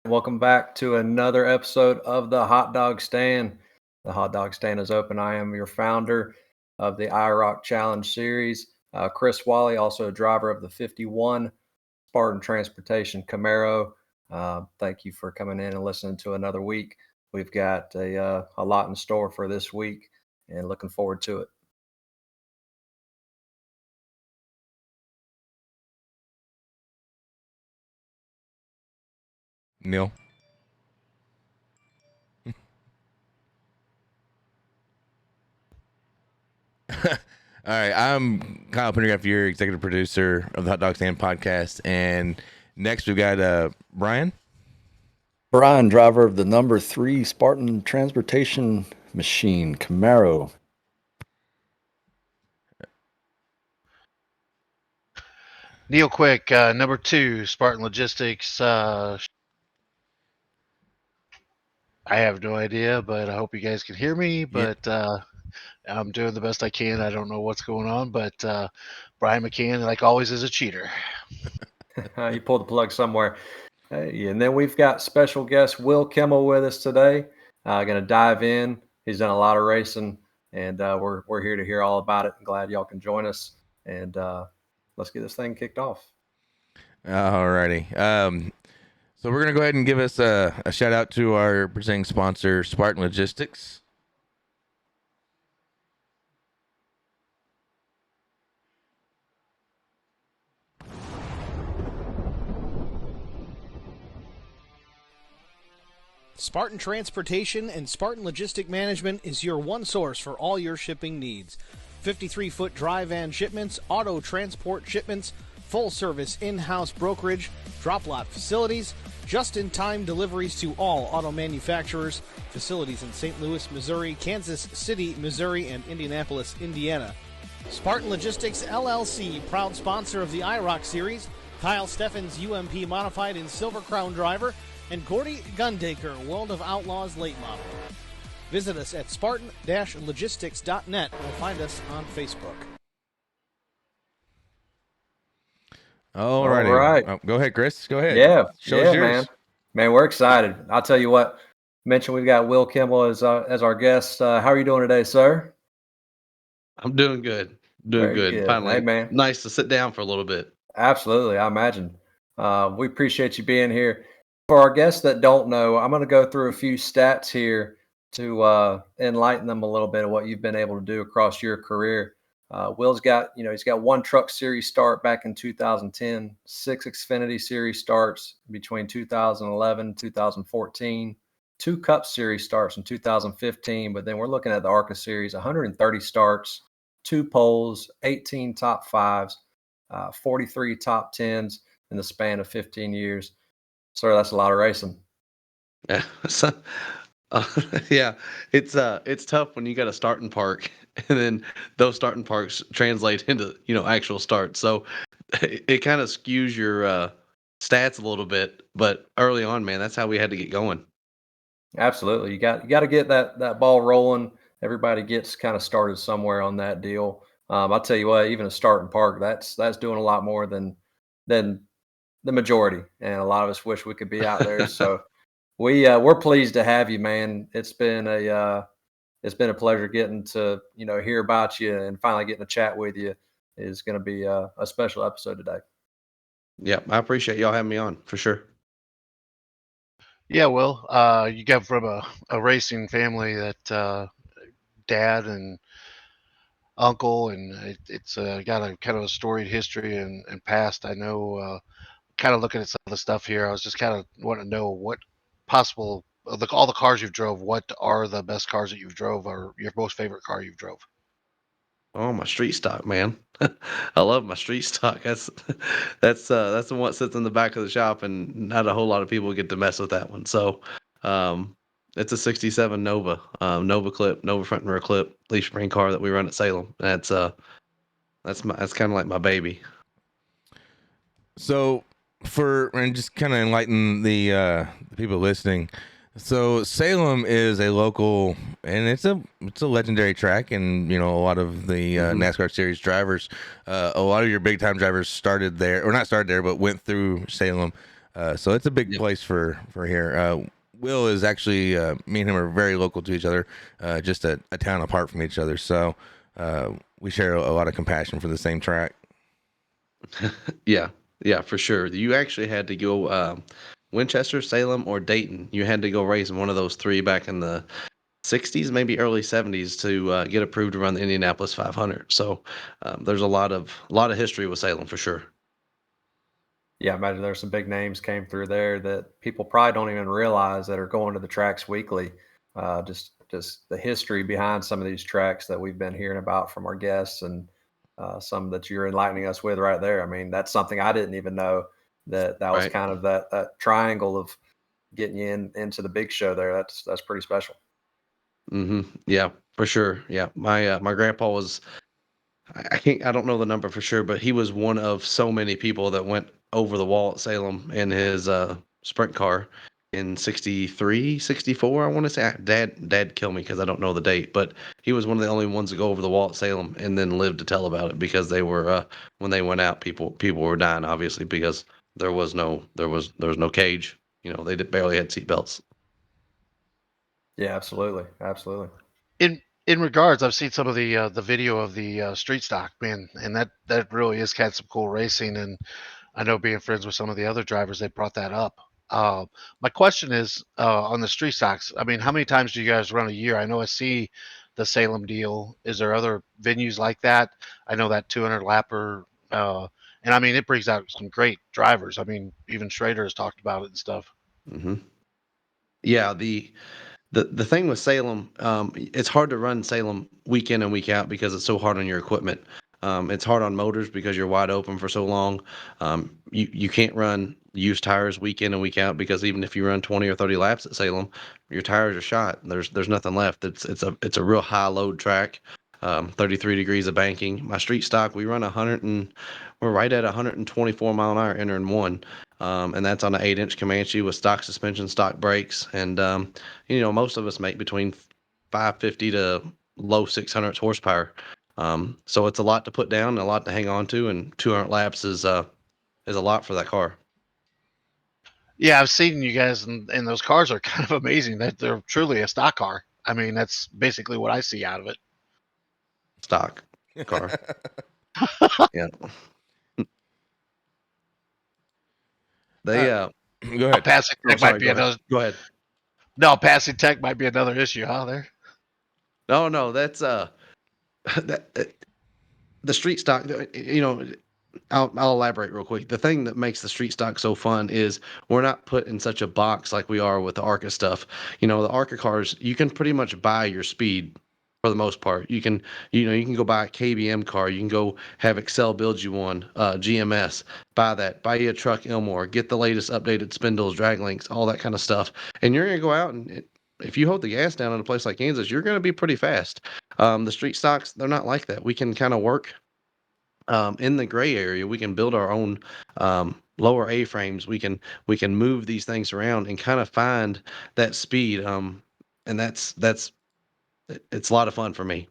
Welcome back to another episode of the Hot Dog Stand. The Hot Dog Stand is open. I am your founder of the IROC Challenge Series. Chris Wally, also a driver of the 51 Spartan Transportation Camaro. Thank you for coming in and listening to another week. We've got a lot in store for this week and looking forward to it. Neil. All right, I'm Kyle Pendergraft, your executive producer of the Hot Dog Stand podcast, and next we've got Brian. Brian, driver of the number 3 Spartan Transportation Machine Camaro. Neil Quick, number 2 Spartan Logistics. I have no idea, but I hope you guys can hear me. But I'm doing the best I can. I don't know what's going on, but Brian McCann, like always, is a cheater. You pulled the plug somewhere. And then we've got special guest Will Kimmel with us today. Going to dive in. He's done a lot of racing, and we're here to hear all about it. I'm glad y'all can join us, and let's get this thing kicked off. All righty. So we're going to go ahead and give us a shout out to our presenting sponsor, Spartan Logistics. Spartan Transportation and Spartan Logistic Management is your one source for all your shipping needs. 53-foot dry van shipments, auto transport shipments, full-service in-house brokerage, drop-lot facilities, just-in-time deliveries to all auto manufacturers, facilities in St. Louis, Missouri, Kansas City, Missouri, and Indianapolis, Indiana. Spartan Logistics, LLC, proud sponsor of the IROC Series, Kyle Steffens, UMP Modified and Silver Crown driver, and Gordy Gundaker, World of Outlaws late model. Visit us at spartan-logistics.net or find us on Facebook. All right. Oh, go ahead, Chris. Go ahead. Yeah, Show's yours. Man, we're excited. I'll tell you what. Mention we've got Will Kimmel as our guest. How are you doing today, sir? I'm doing good. Very good. Finally, hey, man. Nice to sit down for a little bit. Absolutely, I imagine. We appreciate you being here. For our guests that don't know, I'm going to go through a few stats here to enlighten them a little bit of what you've been able to do across your career. Will's got, he's got 1 Truck Series start back in 2010, 6 Xfinity Series starts between 2011 and 2014, 2 Cup Series starts in 2015, but then we're looking at the ARCA Series, 130 starts, 2 poles, 18 top 5s, 43 top 10s in the span of 15 years. Sir, that's a lot of racing. Yeah, yeah, it's tough when you got a starting park, and then those starting parks translate into actual starts. So it kind of skews your stats a little bit. But early on, man, that's how we had to get going. Absolutely, you got to get that ball rolling. Everybody gets kind of started somewhere on that deal. I'll tell you what, even a starting park, that's doing a lot more than the majority, and a lot of us wish we could be out there. So we're pleased to have you, man. It's been a pleasure getting to hear about you and finally getting to chat with you. Is going to be a special episode today. Yeah, I appreciate y'all having me on for sure. Yeah, Will, you come from a racing family that dad and uncle, and it's got a kind of a storied history and past. I know. Kind of looking at some of the stuff here, I was just kind of wanting to know what possible all the cars you've drove. What are the best cars that you've drove, or your most favorite car you've drove? Oh, my street stock, man. I love my street stock. That's the one that sits in the back of the shop, and not a whole lot of people get to mess with that one. So, it's a '67 Nova, Nova clip, Nova front and rear clip, leaf spring car that we run at Salem. That's kind of like my baby. So, and just kind of enlighten the people listening. So Salem is a local, and it's a legendary track, and a lot of the NASCAR series drivers, a lot of your big time drivers started there, or not started there, but went through Salem. So it's a big Yep. place for here. Will is actually me and him are very local to each other, just a town apart from each other. So we share a lot of compassion for the same track. Yeah, yeah, for sure. You actually had to go Winchester, Salem, or Dayton. You had to go race in one of those three back in the 60s, maybe early 70s, to get approved to run the Indianapolis 500. So there's a lot of history with Salem for sure. Yeah, I imagine there's some big names came through there that people probably don't even realize that are going to the tracks weekly. Just the history behind some of these tracks that we've been hearing about from our guests, and some that you're enlightening us with right there. I mean, that's something I didn't even know, that was Right. kind of that triangle of getting you into the big show there. That's pretty special. Yeah, for sure. Yeah, my grandpa was. I don't know the number for sure, but he was one of so many people that went over the wall at Salem in his sprint car in 63, 64. I want to say. Dad killed me because I don't know the date, but he was one of the only ones to go over the wall at Salem and then live to tell about it, because they were when they went out, people were dying, obviously, because there was no cage. They barely had seatbelts. Yeah, absolutely, absolutely. In regards, I've seen some of the video of the street stock, man, and that really is kind of some cool racing. And I know, being friends with some of the other drivers, they brought that up. My question is, on the street stocks. I mean, how many times do you guys run a year? I know I see the Salem deal. Is there other venues like that? I know that 200 lapper, and I mean, it brings out some great drivers. I mean, even Schrader has talked about it and stuff. hmm Yeah, the thing with Salem, it's hard to run Salem week in and week out because it's so hard on your equipment. It's hard on motors because you're wide open for so long. You can't run used tires week in and week out, because even if you run 20 or 30 laps at Salem, your tires are shot. There's nothing left. It's a real high load track. 33 degrees of banking. My street stock, we run we're right at 124 mile an hour entering one. And that's on an 8-inch Comanche with stock suspension, stock brakes, and most of us make between 550 to low 600 horsepower. So it's a lot to put down, and a lot to hang on to, and 200 laps is a lot for that car. Yeah, I've seen you guys, and those cars are kind of amazing. That they're truly a stock car. I mean, that's basically what I see out of it. Stock car. Yeah. They Go ahead. Passing Oh, tech might sorry. be Go ahead. another. Go ahead. No, passing tech might be another issue, huh? There. No, that's the street stock. I'll elaborate real quick. The thing that makes the street stock so fun is we're not put in such a box like we are with the ARCA stuff. The ARCA cars, you can pretty much buy your speed for the most part. You can go buy a KBM car. You can go have Excel build you one, GMS, buy that, buy you a truck Elmore, get the latest updated spindles, drag links, all that kind of stuff. And you're going to go out and if you hold the gas down in a place like Kansas, you're going to be pretty fast. The street stocks, they're not like that. We can kind of work in the gray area. We can build our own lower A frames. We can move these things around and kind of find that speed. And it's a lot of fun for me.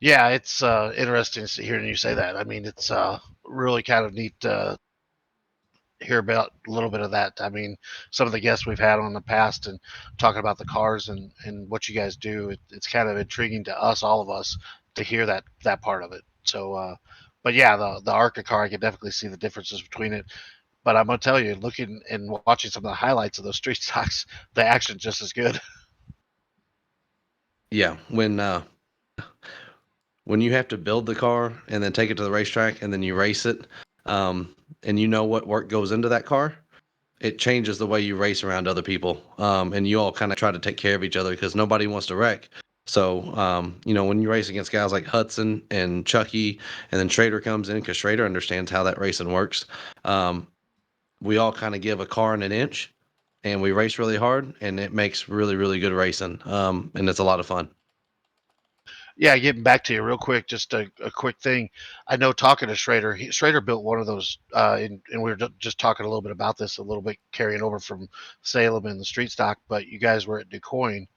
Yeah, it's interesting hearing you say that. I mean, it's really kind of neat to hear about a little bit of that. I mean, some of the guests we've had on the past and talking about the cars and what you guys do, it's kind of intriguing to us, all of us, to hear that part of it. So, but yeah, the ARCA car, I can definitely see the differences between it. But I'm gonna tell you, looking and watching some of the highlights of those street stocks, the action's just as good. Yeah, when you have to build the car and then take it to the racetrack and then you race it, and you know what work goes into that car, it changes the way you race around other people. And you all kind of try to take care of each other because nobody wants to wreck. So, when you race against guys like Hudson and Chucky, and then Schrader comes in because Schrader understands how that racing works, we all kind of give a car in an inch, and we race really hard, and it makes really, really good racing. And it's a lot of fun. Yeah, getting back to you real quick, just a quick thing. I know, talking to Schrader, Schrader built one of those, and we were just talking a little bit about this, a little bit carrying over from Salem and the street stock, but you guys were at DuQuoin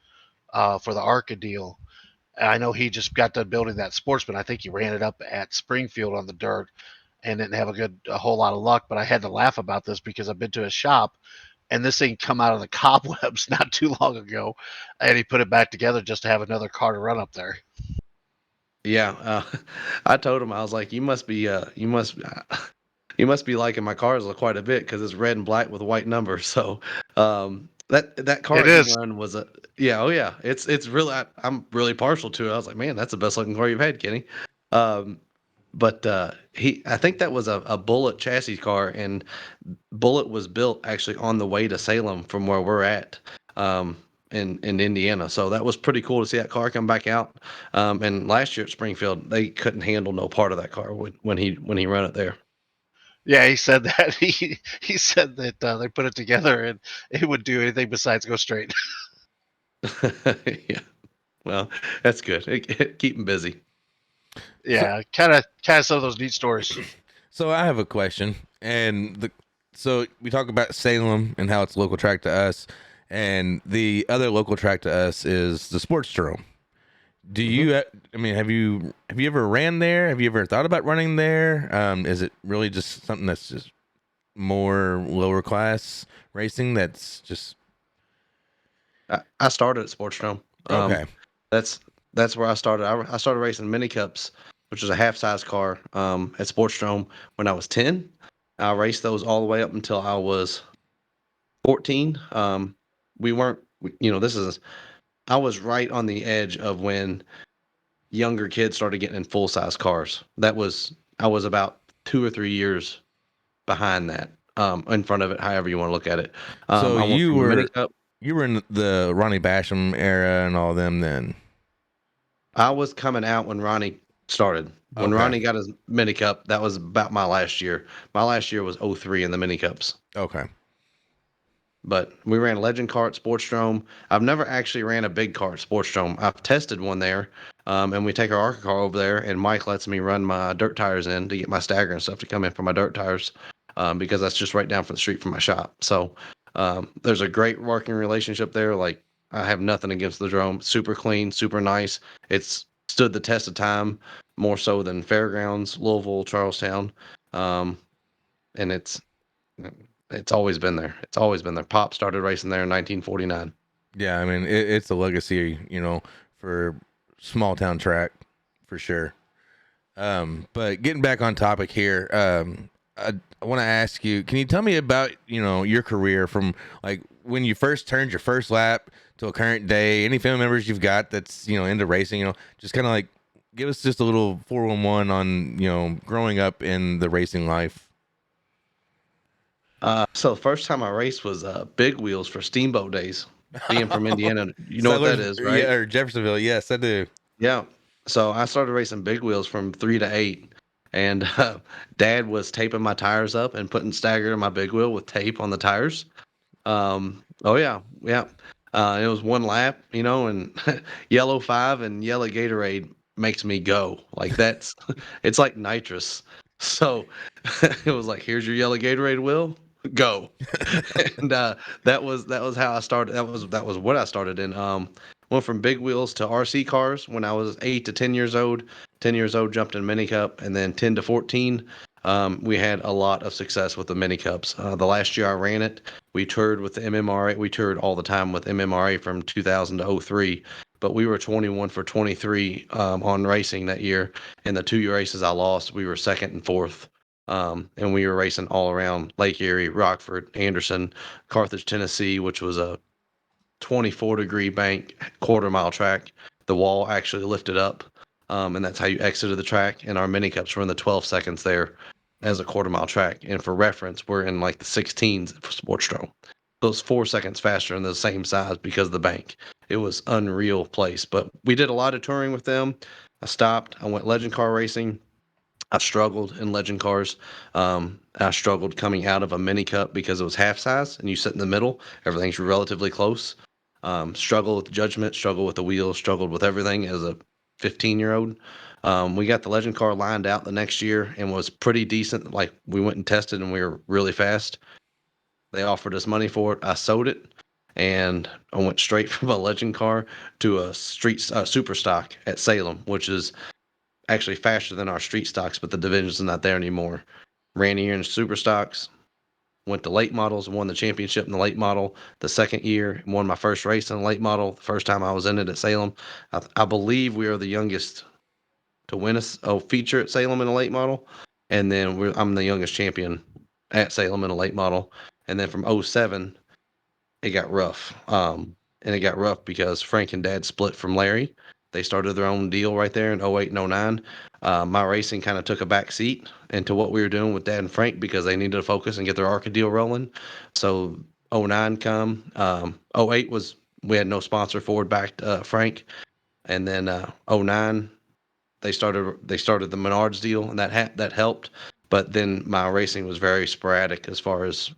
for the ARCA deal. And I know he just got done building that Sportsman. I think he ran it up at Springfield on the dirt. and didn't have a whole lot of luck. But I had to laugh about this because I've been to a shop and this thing come out of the cobwebs not too long ago, and he put it back together just to have another car to run up there. Yeah, I told him, I was like, you must be liking my cars quite a bit because it's red and black with a white number. So that car It he is. run was oh yeah, it's really I'm really partial to it. I was like, man, that's the best looking car you've had, Kenny. Um, but I think that was a Bullet chassis car, and Bullet was built actually on the way to Salem from where we're at. In Indiana. So that was pretty cool to see that car come back out. And last year at Springfield, they couldn't handle no part of that car when he ran it there. Yeah, he said that. He said that they put it together and it would do anything besides go straight. Yeah. Well, that's good. Keep him busy. Yeah, kind of some of those neat stories. So I have a question, and so we talk about Salem and how it's a local track to us, and the other local track to us is the Sportstrom. Do you? I mean, have you ever ran there? Have you ever thought about running there? Is it really just something that's just more lower class racing? That's just I started at Sportstrom. okay. That's where I started. I started racing mini cups, which was a half size car, at Sportstrom when I was 10. I raced those all the way up until I was 14. We weren't, I was right on the edge of when younger kids started getting in full size cars. I was about 2 or 3 years behind that, in front of it, however you want to look at it. So I went from a mini cup. you were in the Ronnie Basham era and all them then. I was coming out when Ronnie started. When Okay. Ronnie got his mini cup, that was about my last year. My last year was 03 in the mini cups. Okay. But we ran Legend Car at Sportstrom. I've never actually ran a big car at Sportstrom. I've tested one there, and we take our ARCA car over there, and Mike lets me run my dirt tires in to get my stagger and stuff to come in for my dirt tires, because that's just right down from the street from my shop. So there's a great working relationship there. Like, I have nothing against the Drome. Super clean, super nice. It's stood the test of time more so than Fairgrounds, Louisville, Charlestown, and it's always been there. It's always been there. Pop started racing there in 1949. Yeah, I mean it's a legacy, for small town track for sure. But getting back on topic here, I want to ask you, can you tell me about, your career from like when you first turned your first lap till current day, any family members you've got that's, into racing, just kind of like give us just a little 411 on, growing up in the racing life. So the first time I raced was big wheels for Steamboat Days. Being from Indiana, you know what that is, right? Yeah, or Jeffersonville. Yes, I do. Yeah. So I started racing big wheels from 3 to 8, and Dad was taping my tires up and putting stagger in my big wheel with tape on the tires. Oh yeah, yeah. It was one lap, and yellow 5 and yellow Gatorade makes me go. Like that's, it's like nitrous. So it was like, here's your yellow Gatorade, Will, go. And that was how I started. That was what I started in. Went from big wheels to RC cars when I was 8 to 10 years old. 10 years old, jumped in mini cup, and then 10 to 14. We had a lot of success with the mini cups. The last year I ran it, we toured with the MMRA. We toured all the time with MMRA from 2000 to 03. But we were 21 for 23 on racing that year. And the 2 races I lost, we were second and fourth. And we were racing all around Lake Erie, Rockford, Anderson, Carthage, Tennessee, which was a 24-degree bank, quarter-mile track. The wall actually lifted up, and that's how you exited the track. And our mini cups were in the 12 seconds there as a quarter-mile track. And for reference, we're in like the 16s for Sportstrom. So it's 4 seconds faster and the same size because of the bank. It was unreal place. But we did a lot of touring with them. I stopped. I went legend car racing. I struggled in legend cars. I struggled coming out of a mini cup because it was half size and you sit in the middle. Everything's relatively close. Struggle with judgment, struggle with the wheels, struggled with everything as a 15-year-old. We got the legend car lined out the next year and was pretty decent. Like, we went and tested and we were really fast. They offered us money for it. I sold it, and I went straight from a legend car to a street super stock at Salem, which is actually faster than our street stocks, but the division's not there anymore. Ran a year in super stocks, went to late models, won the championship in the late model the second year, won my first race in the late model the first time I was in it at Salem. I believe we are the youngest to win a feature at Salem in a late model, and then I'm the youngest champion at Salem in a late model. And then from '07, it got rough. And it got rough because Frank and Dad split from Larry. They started their own deal right there in '08 and '09. My racing kind of took a back seat into what we were doing with Dad and Frank because they needed to focus and get their ARCA deal rolling. So '09 come, '08 was, we had no sponsor forward backed Frank. And then '09, they started the Menards deal, and that helped. But then my racing was very sporadic as far as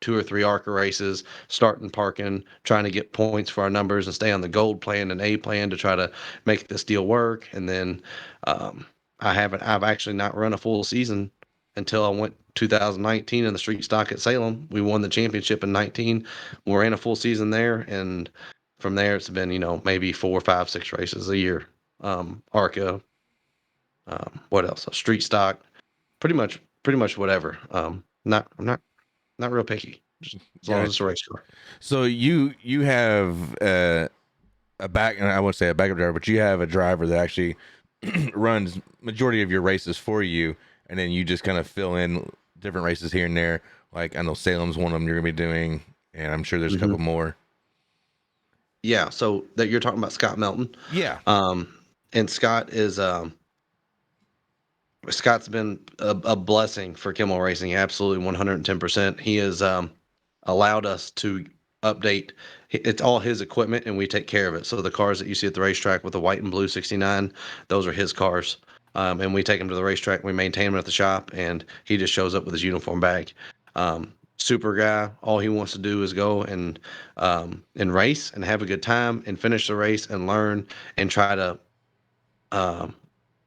2 or 3 ARCA races, starting, parking, trying to get points for our numbers and stay on the gold plan and A plan to try to make this deal work. And then I've actually not run a full season until I went 2019 in the street stock at Salem. We won the championship in 19. We ran a full season there, and from there it's been, maybe 4, 5, 6 races a year. ARCA, what else? Street stock, pretty much whatever. I'm not real picky, just as long as it's a Gotcha. race car. So you have a back, and I won't say a backup driver, but you have a driver that actually runs majority of your races for you, and then you just kind of fill in different races here and there. Like I know Salem's one of them you're gonna be doing, and I'm sure there's a couple more. Yeah, so that you're talking about Scott Melton. Yeah. And Scott's been a blessing for Kimmel Racing, absolutely 110%. He has allowed us to update. It's all his equipment, and we take care of it. So the cars that you see at the racetrack with the white and blue 69, those are his cars. And we take them to the racetrack. We maintain them at the shop, and he just shows up with his uniform bag. Super guy. All he wants to do is go and race and have a good time and finish the race and learn and try to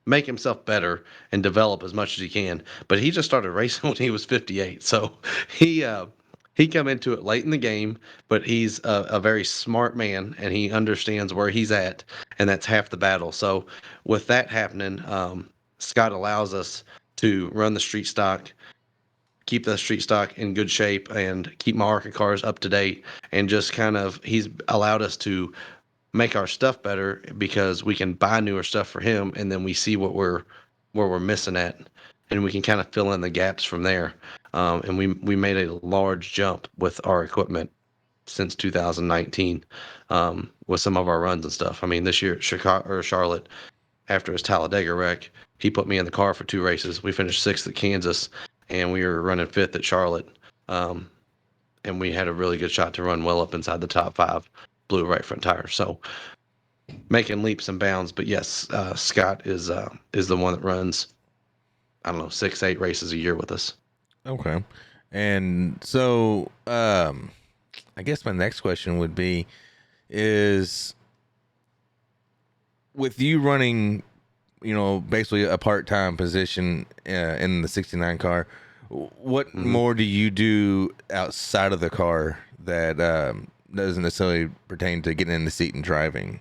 make himself better and develop as much as he can. But he just started racing when he was 58, so he come into it late in the game. But he's a very smart man, and he understands where he's at, and that's half the battle. So with that happening, Scott allows us to run the street stock, keep the street stock in good shape, and keep my ARCA cars up to date, and just kind of he's allowed us to make our stuff better because we can buy newer stuff for him, and then we see where we're missing at, and we can kind of fill in the gaps from there. And we made a large jump with our equipment since 2019 with some of our runs and stuff. I mean, this year at Chicago or Charlotte, after his Talladega wreck, he put me in the car for 2 races. We finished 6th at Kansas, and we were running 5th at Charlotte. And we had a really good shot to run well up inside the top 5, blew right front tire. So making leaps and bounds. But yes, Scott is the one that runs, I don't know, 6, 8 races a year with us. Okay. And so I guess my next question would be is with you running, basically a part-time position in the 69 car, what more do you do outside of the car that doesn't necessarily pertain to getting in the seat and driving?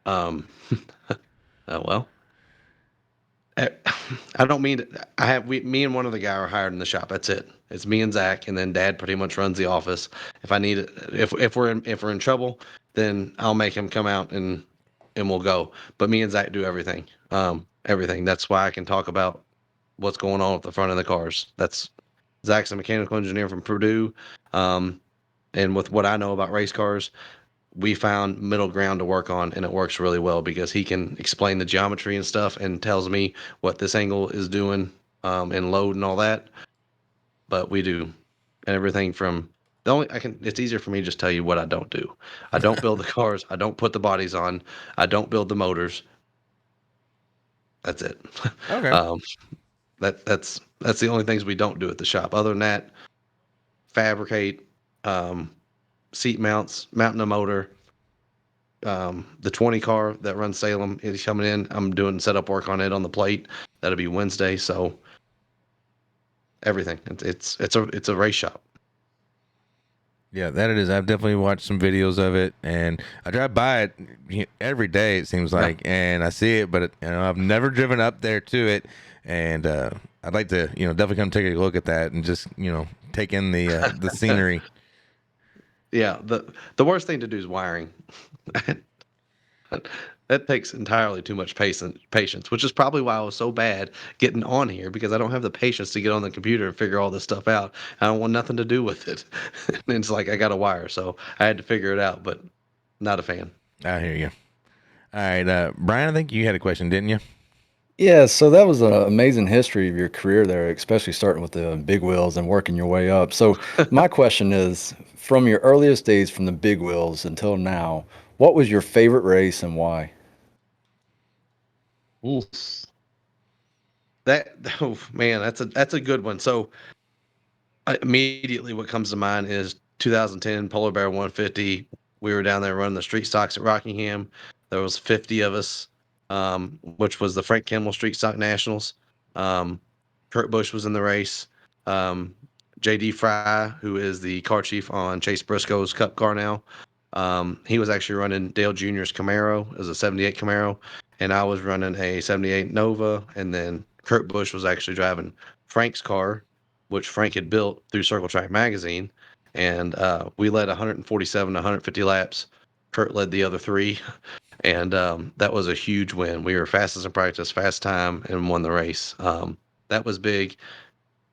Well, I don't mean to, me and one other guy are hired in the shop. That's it. It's me and Zach, and then Dad pretty much runs the office. If I need it, if we're in trouble, then I'll make him come out and we'll go. But me and Zach do everything. Everything. That's why I can talk about what's going on at the front of the cars. That's Zach's a mechanical engineer from Purdue. And with what I know about race cars, we found middle ground to work on, and it works really well because he can explain the geometry and stuff and tells me what this angle is doing and load and all that. But we do everything from it's easier for me to just tell you what I don't do. I don't build the cars. I don't put the bodies on. I don't build the motors. That's it. Okay. That's the only things we don't do at the shop. Other than that, fabricate, seat mounts, mounting a motor. The 20 car that runs Salem is coming in. I'm doing setup work on it on the plate. That'll be Wednesday. So everything. It's a race shop. Yeah, that it is. I've definitely watched some videos of it, and I drive by it every day. It seems like, and I see it, but I've never driven up there to it, and I'd like to, definitely come take a look at that and just, take in the scenery. Yeah, the worst thing to do is wiring. That takes entirely too much patience, which is probably why I was so bad getting on here, because I don't have the patience to get on the computer and figure all this stuff out. I don't want nothing to do with it. And it's like I got a wire, so I had to figure it out, but not a fan. I hear you. All right, Brian, I think you had a question, didn't you? Yeah, so that was an amazing history of your career there, especially starting with the big wheels and working your way up. So my question is, from your earliest days from the big wheels until now, what was your favorite race and why? Oof. Oh man, that's a good one. So immediately what comes to mind is 2010 Polar Bear 150. We were down there running the street stocks at Rockingham. There was 50 of us, which was the Frank Kimmel Street Stock Nationals. Kurt Busch was in the race. Um, JD Fry, who is the car chief on Chase Briscoe's Cup car now, he was actually running Dale Jr.'s Camaro as a 78 Camaro, and I was running a 78 Nova, and then Kurt Busch was actually driving Frank's car, which Frank had built through Circle Track Magazine, and we led 147 to 150 laps. Kurt led the other three, and that was a huge win. We were fastest in practice, fast time, and won the race. That was big.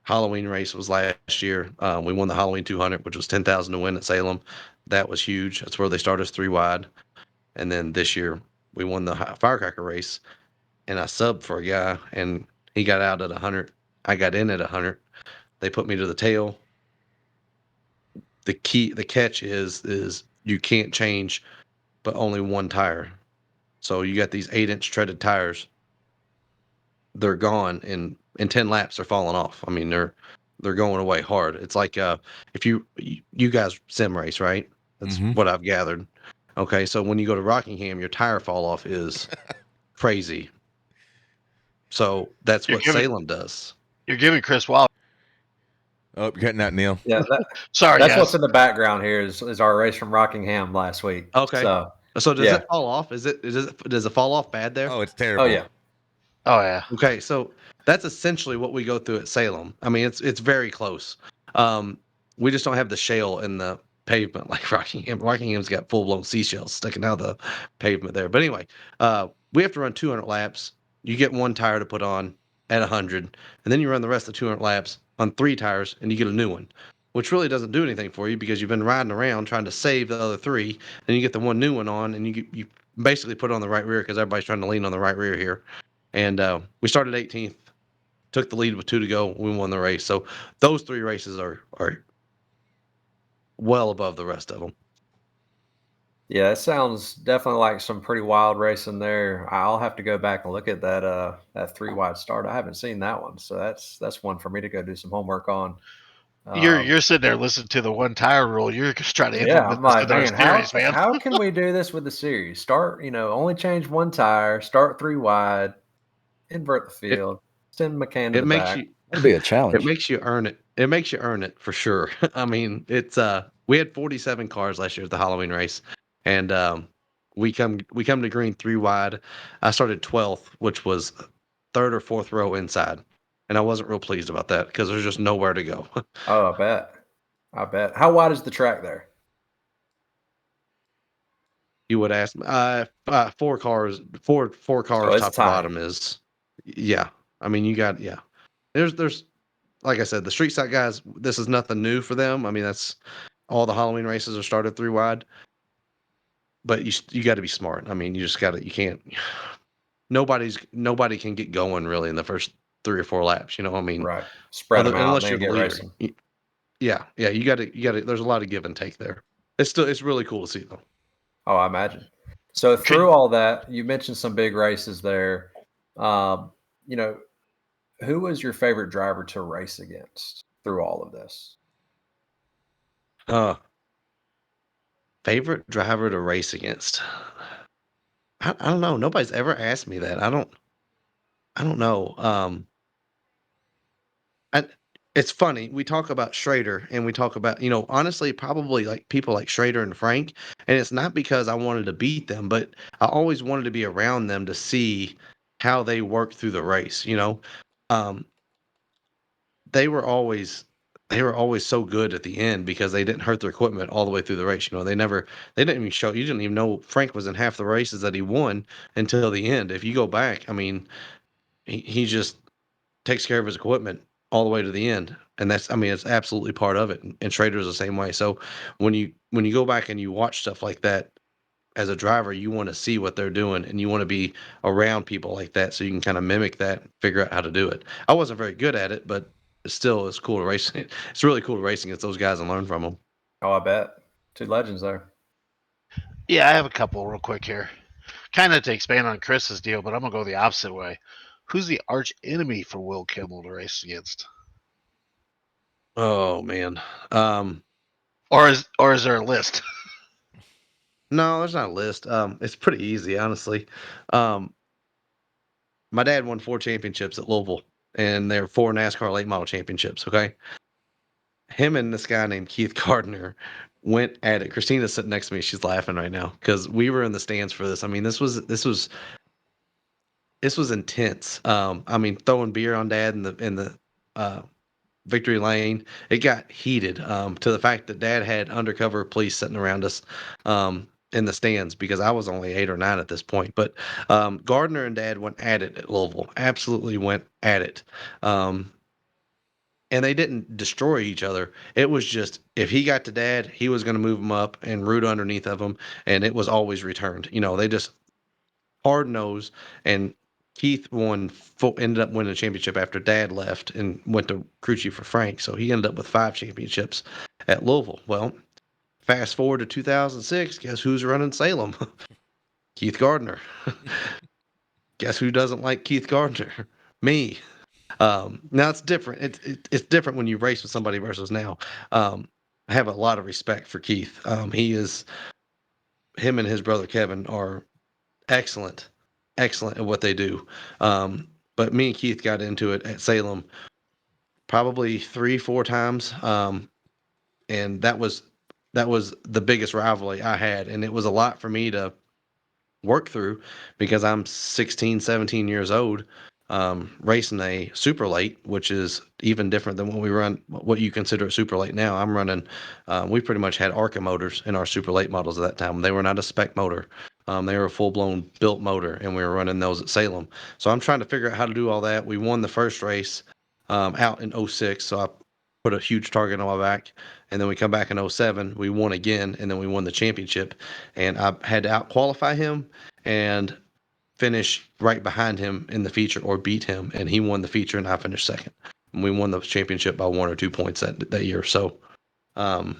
Halloween race was last year. We won the Halloween 200, which was 10,000 to win at Salem. That was huge. That's where they started us 3 wide. And then this year we won the firecracker race, and I subbed for a guy, and he got out at 100. I got in at 100. They put me to the tail. The catch is you can't change but only one tire. So you got these 8-inch treaded tires. They're gone in 10 laps. They're falling off. I mean, they're going away hard. It's like if you guys sim race, right? That's what I've gathered. Okay, so when you go to Rockingham, your tire fall off is crazy. So that's You're what giving Salem does. you're giving Chris Wallace. Oh, you're cutting out, Neil. Yeah, Sorry, that's guys. what's in the background here is our race from Rockingham last week. Okay. So So does yeah. it fall off? Does it fall off bad there? Oh, it's terrible. Oh yeah. Oh yeah. Okay, so that's essentially what we go through at Salem. I mean, it's very close. We just don't have the shale in the pavement like Rockingham. Rockingham's got full blown seashells sticking out of the pavement there. But anyway, we have to run 200 laps. You get one tire to put on at 100, and then you run the rest of 200 laps on 3 tires, and you get a new one, which really doesn't do anything for you because you've been riding around trying to save the other 3, and you get the one new one on, and you basically put it on the right rear because everybody's trying to lean on the right rear here. And we started 18th, took the lead with 2 to go. We won the race. So those 3 races are well above the rest of them. Yeah, it sounds definitely like some pretty wild racing there. I'll have to go back and look at that 3 wide start. I haven't seen that one, so that's one for me to go do some homework on. You're sitting there listening to the one tire rule. You're just trying to Yeah, implement I'm this like, in our man, series, man. how can we do this with the series? Start, only change one tire, start 3 wide, invert the field, send McCann to It the makes back. you That'd be a it challenge. makes you earn it. It makes you earn it for sure. I mean, it's we had 47 cars last year at the Halloween race, and we come to green 3 wide. I started 12th, which was 3rd or 4th row inside, and I wasn't real pleased about that because there's just nowhere to go. Oh, I bet. I bet. How wide is the track there? You would ask me, 4 cars, four So cars it's top to tight. bottom is, yeah. I mean, you got, yeah. There's like I said, the street stock guys. This is nothing new for them. I mean, that's all the Halloween races are started 3 wide. But you got to be smart. I mean, you just got to. You can't. Nobody can get going really in the first 3 or 4 laps. You know, I mean, Right. Spread them out and unless then you're the get leader. racing. Yeah, yeah. You got to. There's a lot of give and take there. It's really cool to see though. Oh, I imagine. So through all that, you mentioned some big races there. Um, you know, who was your favorite driver to race against through all of this? Favorite driver to race against? I don't know. Nobody's ever asked me that. I don't know. I it's funny. We talk about Schrader and we talk about, honestly, probably like people like Schrader and Frank. And it's not because I wanted to beat them, but I always wanted to be around them to see how they work through the race. Um, they were always they were always so good at the end because they didn't hurt their equipment all the way through the race. They didn't even show, you didn't even know Frank was in half the races that he won until the end. If you go back, I mean, he just takes care of his equipment all the way to the end. And it's absolutely part of it. And Schrader's the same way. So when you go back and you watch stuff like that as a driver, you want to see what they're doing and you want to be around people like that so you can kind of mimic that, figure out how to do it. I wasn't very good at it, but it's cool to race. It's really cool to racing against those guys and learn from them. Oh, I bet. Two legends there. Yeah, I have a couple real quick here. Kind of to expand on Chris's deal, but I'm gonna go the opposite way. Who's the arch enemy for Will Kimmel to race against? Oh man. Um, Or is there a list? no, there's not a list. It's pretty easy, honestly. Um, my dad won 4 championships at Louisville, and they're 4 NASCAR late model championships. Okay, him and this guy named Keith Gardner went at it. Christina's sitting next to me. She's laughing right now because we were in the stands for this. I mean, this was intense. Throwing beer on Dad in the uh, victory lane. It got heated to the fact that Dad had undercover police sitting around us in the stands because I was only 8 or 9 at this point. But Gardner and Dad went at it at Louisville. Absolutely went at it. Um, and they didn't destroy each other. It was just if he got to Dad, he was going to move him up and root underneath of him, and it was always returned. They just hard nose. And Keith ended up winning the championship after Dad left and went to crew chief for Frank. So he ended up with 5 championships at Louisville. Well, fast forward to 2006. Guess who's running Salem? Keith Gardner. Guess who doesn't like Keith Gardner? Me. Now it's different. It's different when you race with somebody versus now. I have a lot of respect for Keith. Him and his brother Kevin are excellent, excellent at what they do. But me and Keith got into it at Salem probably 3, 4 times, and that was the biggest rivalry I had, and it was a lot for me to work through because I'm 16, 17 years old, racing a super late, which is even different than what you consider a super late now. I'm running, we pretty much had ARCA motors in our super late models at that time. They were not a spec motor. They were a full blown built motor, and we were running those at Salem. So I'm trying to figure out how to do all that. We won the first race out in 06, so I put a huge target on my back. And then we come back in 07, we won again, and then we won the championship. And I had to out qualify him and finish right behind him in the feature or beat him. And he won the feature and I finished second. And we won the championship by 1 or 2 points that year. So a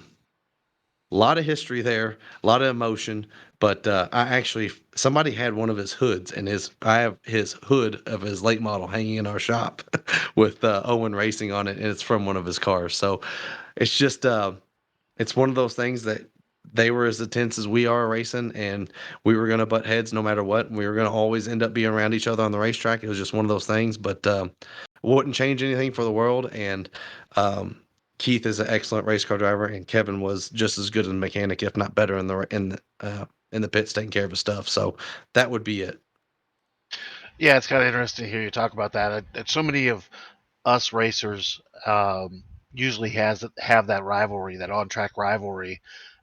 lot of history there, a lot of emotion. But somebody had one of his hoods, and I have his hood of his late model hanging in our shop with Owen Racing on it, and it's from one of his cars. So it's just it's one of those things that they were as intense as we are racing, and we were going to butt heads no matter what. We were going to always end up being around each other on the racetrack. It was just one of those things, but wouldn't change anything for the world. And Keith is an excellent race car driver, and Kevin was just as good as a mechanic, if not better, in the pits taking care of his stuff. So that would be it. Yeah, it's kind of interesting to hear you talk about that. So many of us racers usually have that rivalry, that on track rivalry,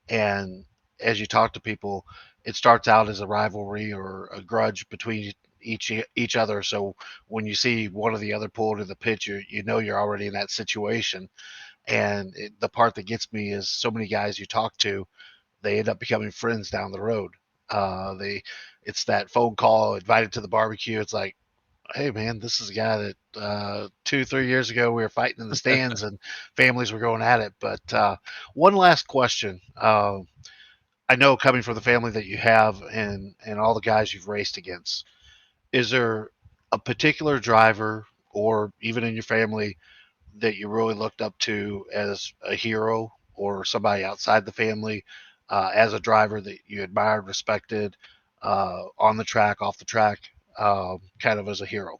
and as you talk to people, it starts out as a rivalry or a grudge between each other. So when you see one or the other pull into the pit, you know you're already in that situation. And the part that gets me is so many guys you talk to, they end up becoming friends down the road. It's that phone call, invited to the barbecue. It's like, hey man, this is a guy that 2, 3 years ago we were fighting in the stands and families were going at it. But one last question. I know coming from the family that you have and all the guys you've raced against, is there a particular driver or even in your family that you really looked up to as a hero or somebody outside the family as a driver that you admired, respected on the track, off the track, kind of as a hero?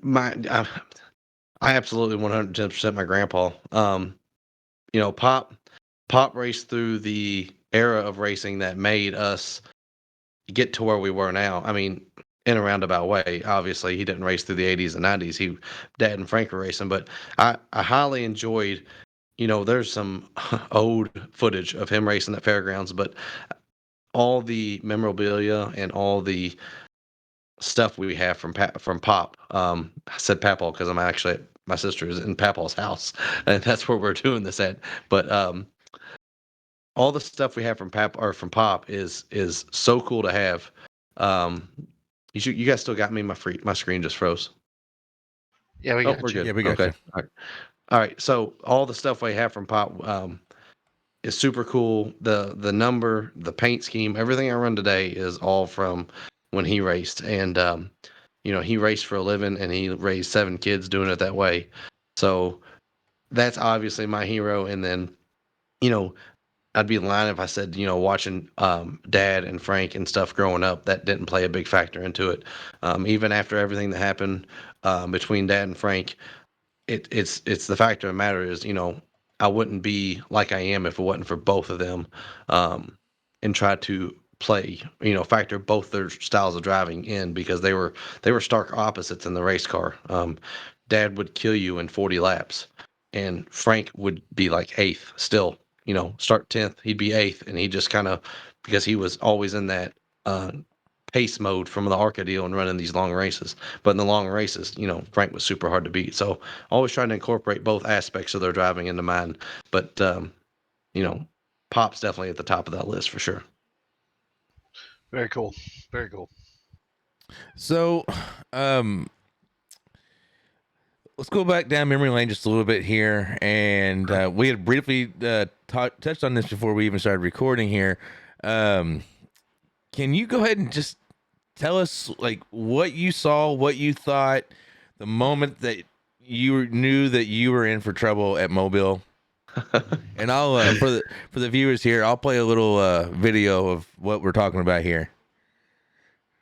My I absolutely 110% my grandpa. You know, Pop raced through the era of racing that made us get to where we were now. I mean, in a roundabout way. Obviously, he didn't race through the 80s and 90s. Dad and Frank were racing, but I highly enjoyed. You know, there's some old footage of him racing at fairgrounds, but all the memorabilia and all the stuff we have from Pop. I said Papal because I'm actually my sister is in Papal's house, and that's where we're doing this at. But all the stuff we have from Pop is so cool to have. Um, you guys still got me? My screen just froze. Yeah, we Oh, got we're you. good. Yeah, we got Okay. you. All right. So all the stuff we have from Pop is super cool. The number, the paint scheme, everything I run today is all from when he raced. And you know, he raced for a living and he raised 7 kids doing it that way. So that's obviously my hero. And then, you know, I'd be lying if I said, you know, watching Dad and Frank and stuff growing up, that didn't play a big factor into it. Even after everything that happened between Dad and Frank, it's the fact of the matter is, you know, I wouldn't be like I am if it wasn't for both of them, and try to play, you know, factor both their styles of driving in because they were stark opposites in the race car. Dad would kill you in 40 laps, and Frank would be like eighth still. You know, start 10th, he'd be eighth, and he just kind of because he was always in that uh, pace mode from the ARCA deal and running these long races. But in the long races, you know, Frank was super hard to beat. So always trying to incorporate both aspects of their driving into mine. But you know, Pop's definitely at the top of that list for sure. Very cool. Very cool. So, let's go back down memory lane just a little bit here, and we had briefly touched on this before we even started recording here. Can you go ahead and just tell us like what you saw, what you thought, the moment that you knew that you were in for trouble at Mobile? And I'll for the viewers here, I'll play a little video of what we're talking about here.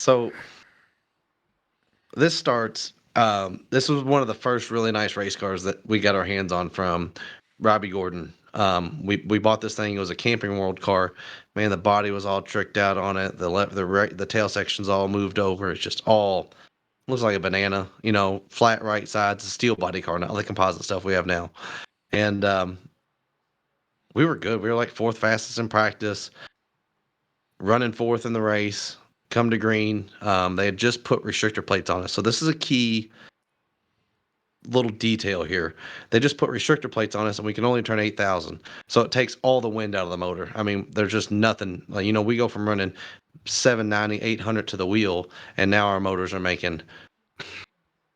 So this starts. This was one of the first really nice race cars that we got our hands on from Robbie Gordon. We bought this thing. It was a Camping World car. Man, the body was all tricked out on it. The tail section's all moved over. It's just all looks like a banana. You know, flat right sides, a steel body car, not like composite stuff we have now. And we were good. We were like fourth fastest in practice, running fourth in the race. Come to green. They had just put restrictor plates on us. So this is a key little detail here. They just put restrictor plates on us, and we can only turn 8,000. So it takes all the wind out of the motor. I mean, there's just nothing. Like, you know, we go from running 790, 800 to the wheel, and now our motors are making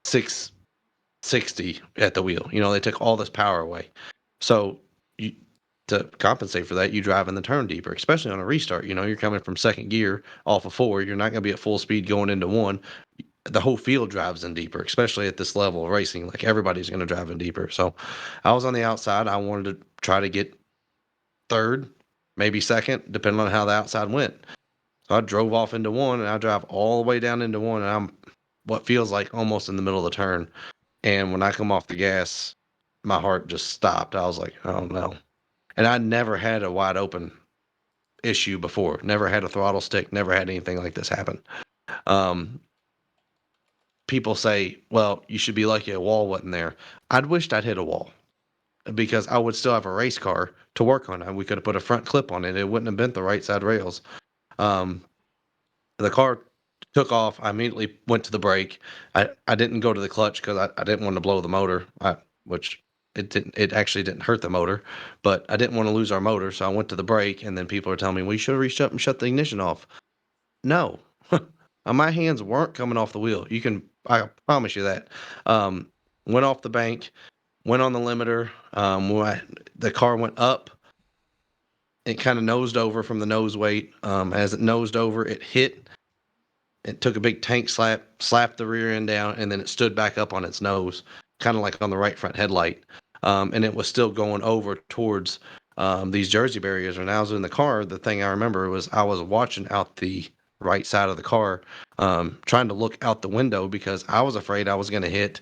660 at the wheel. You know, they took all this power away. So you, to compensate for that, you drive in the turn deeper, especially on a restart. You know, you're coming from second gear off of 4. You're not going to be at full speed going into 1. The whole field drives in deeper, especially at this level of racing. Like everybody's going to drive in deeper. So I was on the outside. I wanted to try to get third, maybe second, depending on how the outside went. So I drove off into 1, and I drive all the way down into 1, and I'm what feels like almost in the middle of the turn. And when I come off the gas, my heart just stopped. I was like, oh no. And I never had a wide open issue before. Never had a throttle stick. Never had anything like this happen. Um, People say, well, you should be lucky a wall wasn't there. I'd wished I'd hit a wall because I would still have a race car to work on. We could have put a front clip on it. It wouldn't have bent the right side rails. Um, the car took off. I immediately went to the brake. I didn't go to the clutch because I didn't want to blow the motor, which it actually didn't hurt the motor, but I didn't want to lose our motor. So I went to the brake, and then people are telling me, well, you should have reached up and shut the ignition off. No, my hands weren't coming off the wheel. I promise you that. Um, Went off the bank, went on the limiter. The car went up. It kind of nosed over from the nose weight. As it nosed over, it hit. It took a big tank slap, slapped the rear end down, and then it stood back up on its nose, kind of like on the right front headlight. And it was still going over towards these Jersey barriers. When I was in the car, the thing I remember was I was watching out the right side of the car, trying to look out the window because I was afraid I was going to hit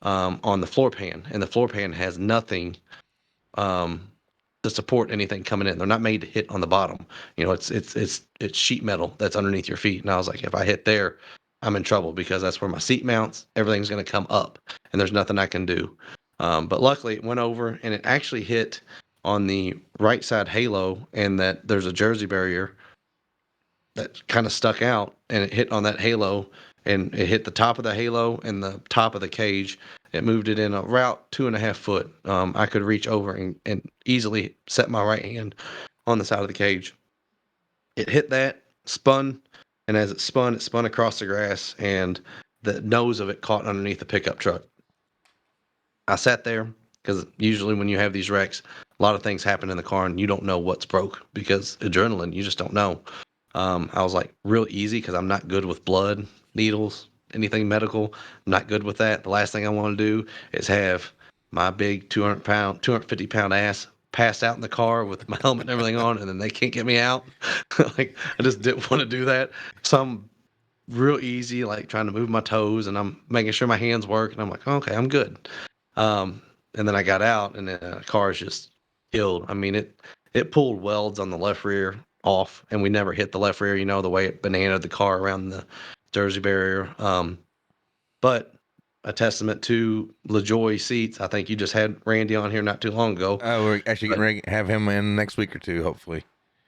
on the floor pan, and the floor pan has nothing to support anything coming in. They're not made to hit on the bottom. It's sheet metal that's underneath your feet. And I was like, if I hit there, I'm in trouble because that's where my seat mounts. Everything's going to come up, and there's nothing I can do. But luckily, it went over, and it actually hit on the right side halo, and that there's a jersey barrier that kind of stuck out, and it hit on that halo, and it hit the top of the halo and the top of the cage. It moved it in about 2.5 foot. I could reach over and easily set my right hand on the side of the cage. It hit that, spun, and as it spun across the grass, and the nose of it caught underneath the pickup truck. I sat there because usually when you have these wrecks, a lot of things happen in the car and you don't know what's broke because adrenaline, you just don't know. I was like real easy because I'm not good with blood, needles, anything medical. I'm not good with that. The last thing I want to do is have my big 250-pound ass passed out in the car with my helmet and everything on, and then they can't get me out. Like I just didn't want to do that. So I'm real easy, like trying to move my toes, and I'm making sure my hands work, and I'm like, okay, I'm good. And then I got out, and the car is just killed. I mean, it pulled welds on the left rear off, and we never hit the left rear. The way it bananaed the car around the Jersey barrier. But a testament to LaJoy seats. I think you just had Randy on here not too long ago. We're actually getting ready to have him in next week or two, hopefully.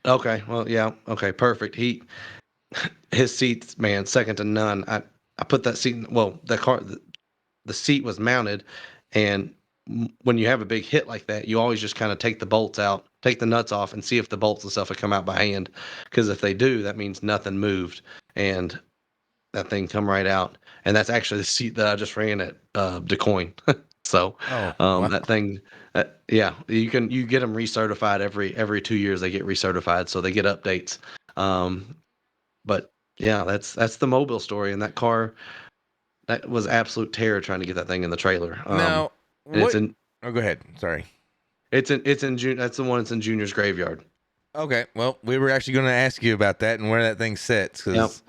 Okay, well, yeah, okay, perfect. His seats, man, second to none. I put that seat. Well, the seat was mounted, and when you have a big hit like that, you always just kind of take the bolts out, take the nuts off, and see if the bolts and stuff have come out by hand. Because if they do, that means nothing moved, and that thing come right out. And that's actually the seat that I just ran at DeCoin. So wow. that thing, yeah, you get them recertified every 2 years. They get recertified, so they get updates. But yeah, that's the Mobil story, and that car. That was absolute terror trying to get that thing in the trailer. Now, and what? Go ahead. Sorry. It's in June. That's the one that's in Junior's graveyard. Okay. Well, we were actually going to ask you about that and where that thing sits because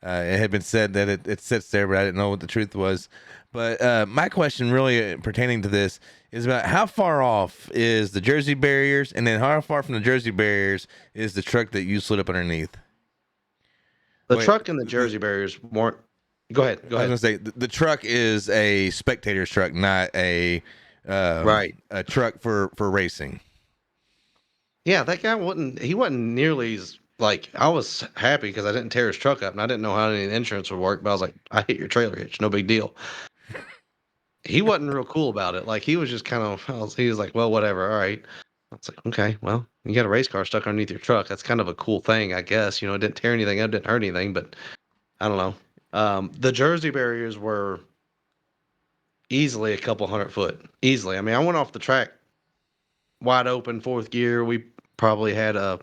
it had been said that it sits there, but I didn't know what the truth was. But my question really pertaining to this is about how far off is the Jersey barriers, and then how far from the Jersey barriers is the truck that you slid up underneath? The truck and the Jersey barriers weren't. Go ahead. I was gonna say the truck is a spectator's truck, not a truck for racing. Yeah, that guy wasn't. He wasn't nearly as like. I was happy because I didn't tear his truck up, and I didn't know how any insurance would work. But I was like, I hit your trailer hitch, no big deal. He wasn't real cool about it. Like he was just kind of. He was like, well, whatever, all right. I was like, okay, well, you got a race car stuck underneath your truck. That's kind of a cool thing, I guess. It didn't tear anything up, didn't hurt anything, but I don't know. The Jersey barriers were easily a couple 100 foot. Easily. I mean, I went off the track wide open, fourth gear. We probably had a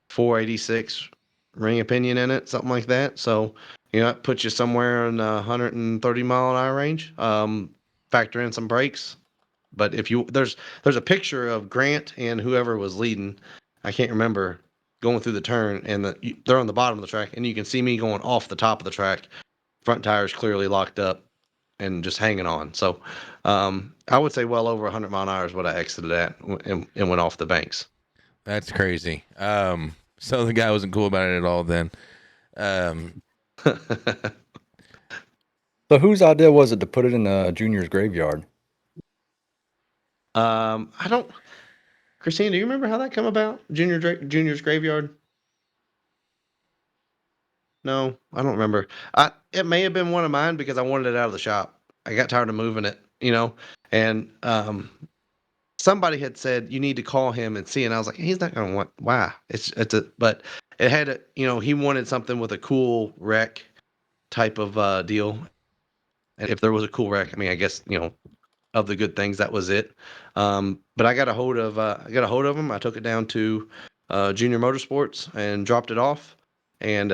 486 ring opinion in it, something like that. So, it puts you somewhere in the 130-mile-an-hour range. Factor in some brakes. But if there's a picture of Grant and whoever was leading, I can't remember, going through the turn, and they're on the bottom of the track, and you can see me going off the top of the track, front tires clearly locked up and just hanging on. So I would say well over 100-mile-an-hour is what I exited at and went off the banks. That's crazy. So the guy wasn't cool about it at all then. So whose idea was it to put it in the Junior's graveyard? I don't. Christine, do you remember how that came about? Junior's graveyard? No, I don't remember. It may have been one of mine because I wanted it out of the shop. I got tired of moving it, and somebody had said you need to call him and see, and I was like, he's not gonna want. Why? But it had he wanted something with a cool wreck type of deal, and if there was a cool wreck, I mean, I guess of the good things, that was it. But I got a hold of him. I took it down to Junior Motorsports and dropped it off, and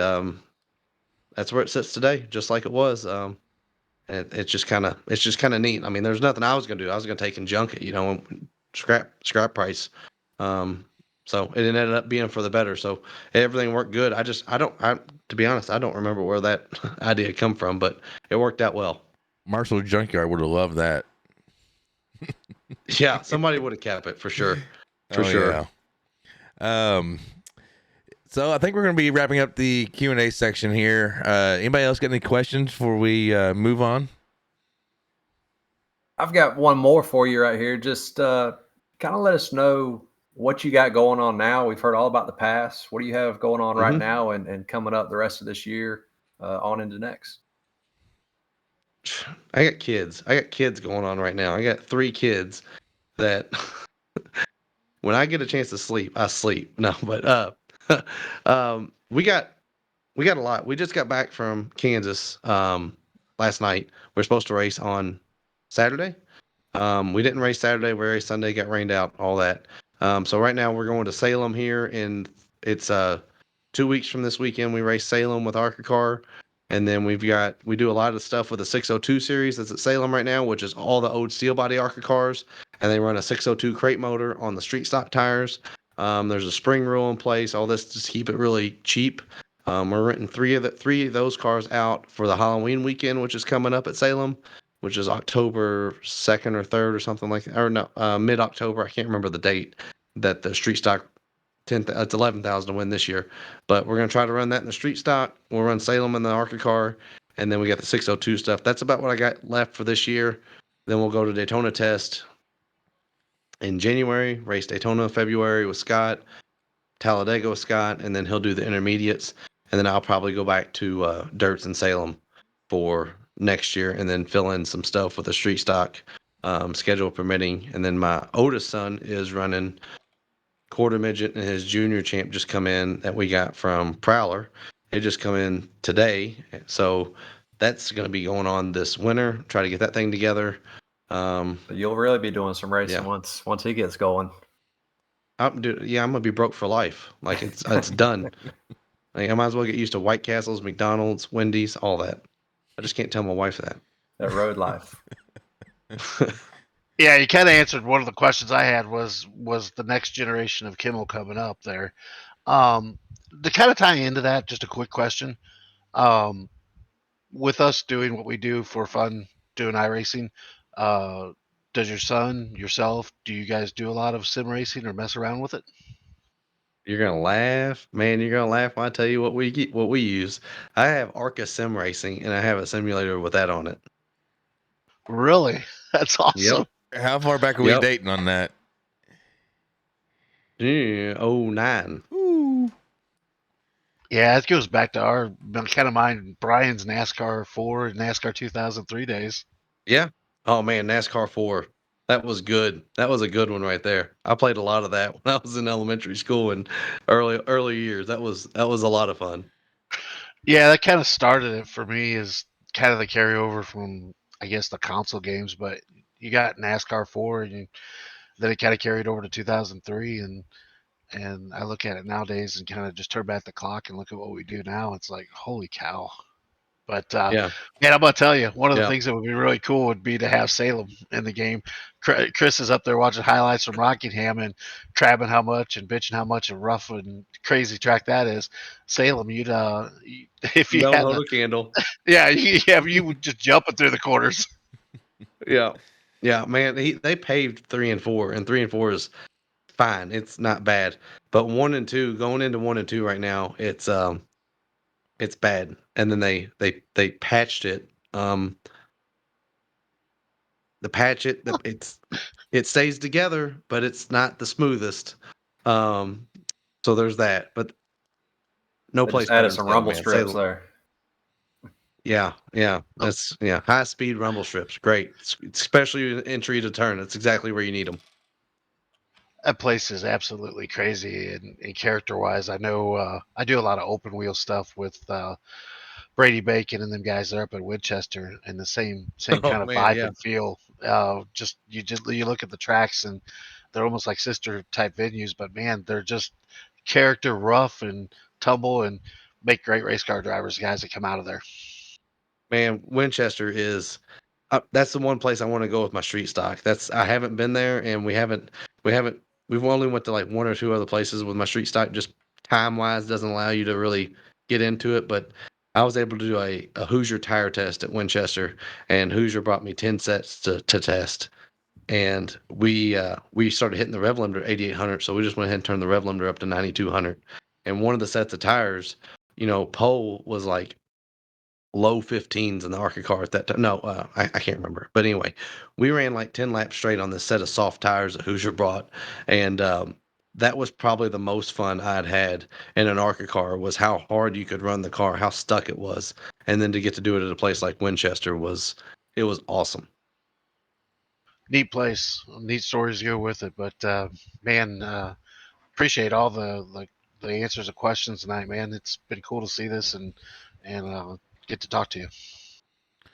that's where it sits today, just like it was. And it's just kind of neat. I mean, there's nothing I was gonna do. I was gonna take and junk it, scrap price. So it ended up being for the better. So everything worked good. To be honest, I don't remember where that idea come from, but it worked out well. Marshall Junkyard would have loved that. Yeah, somebody would have kept it for sure. For sure. Yeah. So I think we're going to be wrapping up the Q&A section here. Anybody else got any questions before we move on? I've got one more for you right here. Just kind of let us know what you got going on now. We've heard all about the past. What do you have going on right now and coming up the rest of this year on into next? I got kids. I got kids going on right now. I got 3 kids that when I get a chance to sleep, I sleep. No, but we got a lot. We just got back from Kansas last night. We're supposed to race on Saturday. We didn't race Saturday. We raced Sunday. Got rained out. All that. So right now we're going to Salem here, and it's 2 weeks from this weekend. We race Salem with ARCA car, and then we do a lot of stuff with the 602 series that's at Salem right now, which is all the old steel body ARCA cars, and they run a 602 crate motor on the street stock tires. There's a spring rule in place. All this just keep it really cheap. We're renting three of those cars out for the Halloween weekend, which is coming up at Salem, which is October 2nd or 3rd or something like that, or no, mid-October. I can't remember the date that the street stock it's 11,000 to win this year, but we're going to try to run that in the street stock. We'll run Salem in the ARCA car, and then we got the 602 stuff. That's about what I got left for this year. Then we'll go to Daytona test in January, race Daytona in February with Scott, Talladega with Scott, and then he'll do the intermediates. And then I'll probably go back to Dirts and Salem for next year, and then fill in some stuff with the street stock, schedule permitting. And then my oldest son is running quarter midget, and his junior champ just come in that we got from Prowler. It just come in today, so that's going to be going on this winter. Try to get that thing together. But you'll really be doing some racing once he gets going. I'm gonna be broke for life. Like it's done. Like I might as well get used to White Castles, McDonald's, Wendy's, all that. I just can't tell my wife that. That road life. Yeah, you kind of answered one of the questions I had was the next generation of Kimmel coming up there. To kind of tie into that, just a quick question. With us doing what we do for fun, doing iRacing, does your son, yourself, do you guys do a lot of sim racing or mess around with it? You're gonna laugh, man. You're gonna laugh when I tell you what we use. I have ARCA Sim Racing, and I have a simulator with that on it. Really? That's awesome. Yep. How far back are we dating on that? Yeah, 09. Ooh. Yeah, it goes back to our kind of mine, Brian's NASCAR 4 and NASCAR 2003 days. Yeah. Oh man, NASCAR 4. That was good. That was a good one right there. I played a lot of that when I was in elementary school and early years. That was a lot of fun. Yeah, that kind of started it for me as kind of the carryover from, I guess, the console games. But you got NASCAR 4, and then it kind of carried over to 2003. And I look at it nowadays and kind of just turn back the clock and look at what we do now. It's like, holy cow. But man, I'm gonna tell you, one of the things that would be really cool would be to have Salem in the game. Chris is up there watching highlights from Rockingham and crabbing how much and bitching how much a rough and crazy track that is. Salem, you'd if you don't had hold a candle. Yeah, you would just jumping through the corners. Yeah, man. They paved 3 and 4, and 3 and 4 is fine. It's not bad, but 1 and 2 going into 1 and 2 right now, it's bad. And then they patched it. It stays together, but it's not the smoothest. So there's that. But no place better added some rumble strips there. Yeah. That's high speed rumble strips. Great, especially entry to turn. That's exactly where you need them. That place is absolutely crazy, and character wise, I know I do a lot of open wheel stuff with Brady Bacon and them guys that are up at Winchester, and the same kind of vibe and feel. You look at the tracks and they're almost like sister type venues, but man, they're just character rough and tumble and make great race car drivers, guys that come out of there. Man, Winchester is that's the one place I want to go with my street stock. I haven't been there, and we've only went to like 1 or 2 other places with my street stock. Just time wise doesn't allow you to really get into it, but I was able to do a Hoosier tire test at Winchester, and Hoosier brought me 10 sets to test. And we started hitting the rev limiter at 8,800, so we just went ahead and turned the rev limiter up to 9,200. And one of the sets of tires, pole was like low 15s in the ARCA car at that time. No, I can't remember. But anyway, we ran like 10 laps straight on this set of soft tires that Hoosier brought. And that was probably the most fun I'd had in an ARCA car, was how hard you could run the car, how stuck it was. And then to get to do it at a place like Winchester was awesome. Neat place, neat stories to go with it. But man, appreciate all the answers to questions tonight, man. It's been cool to see this and get to talk to you.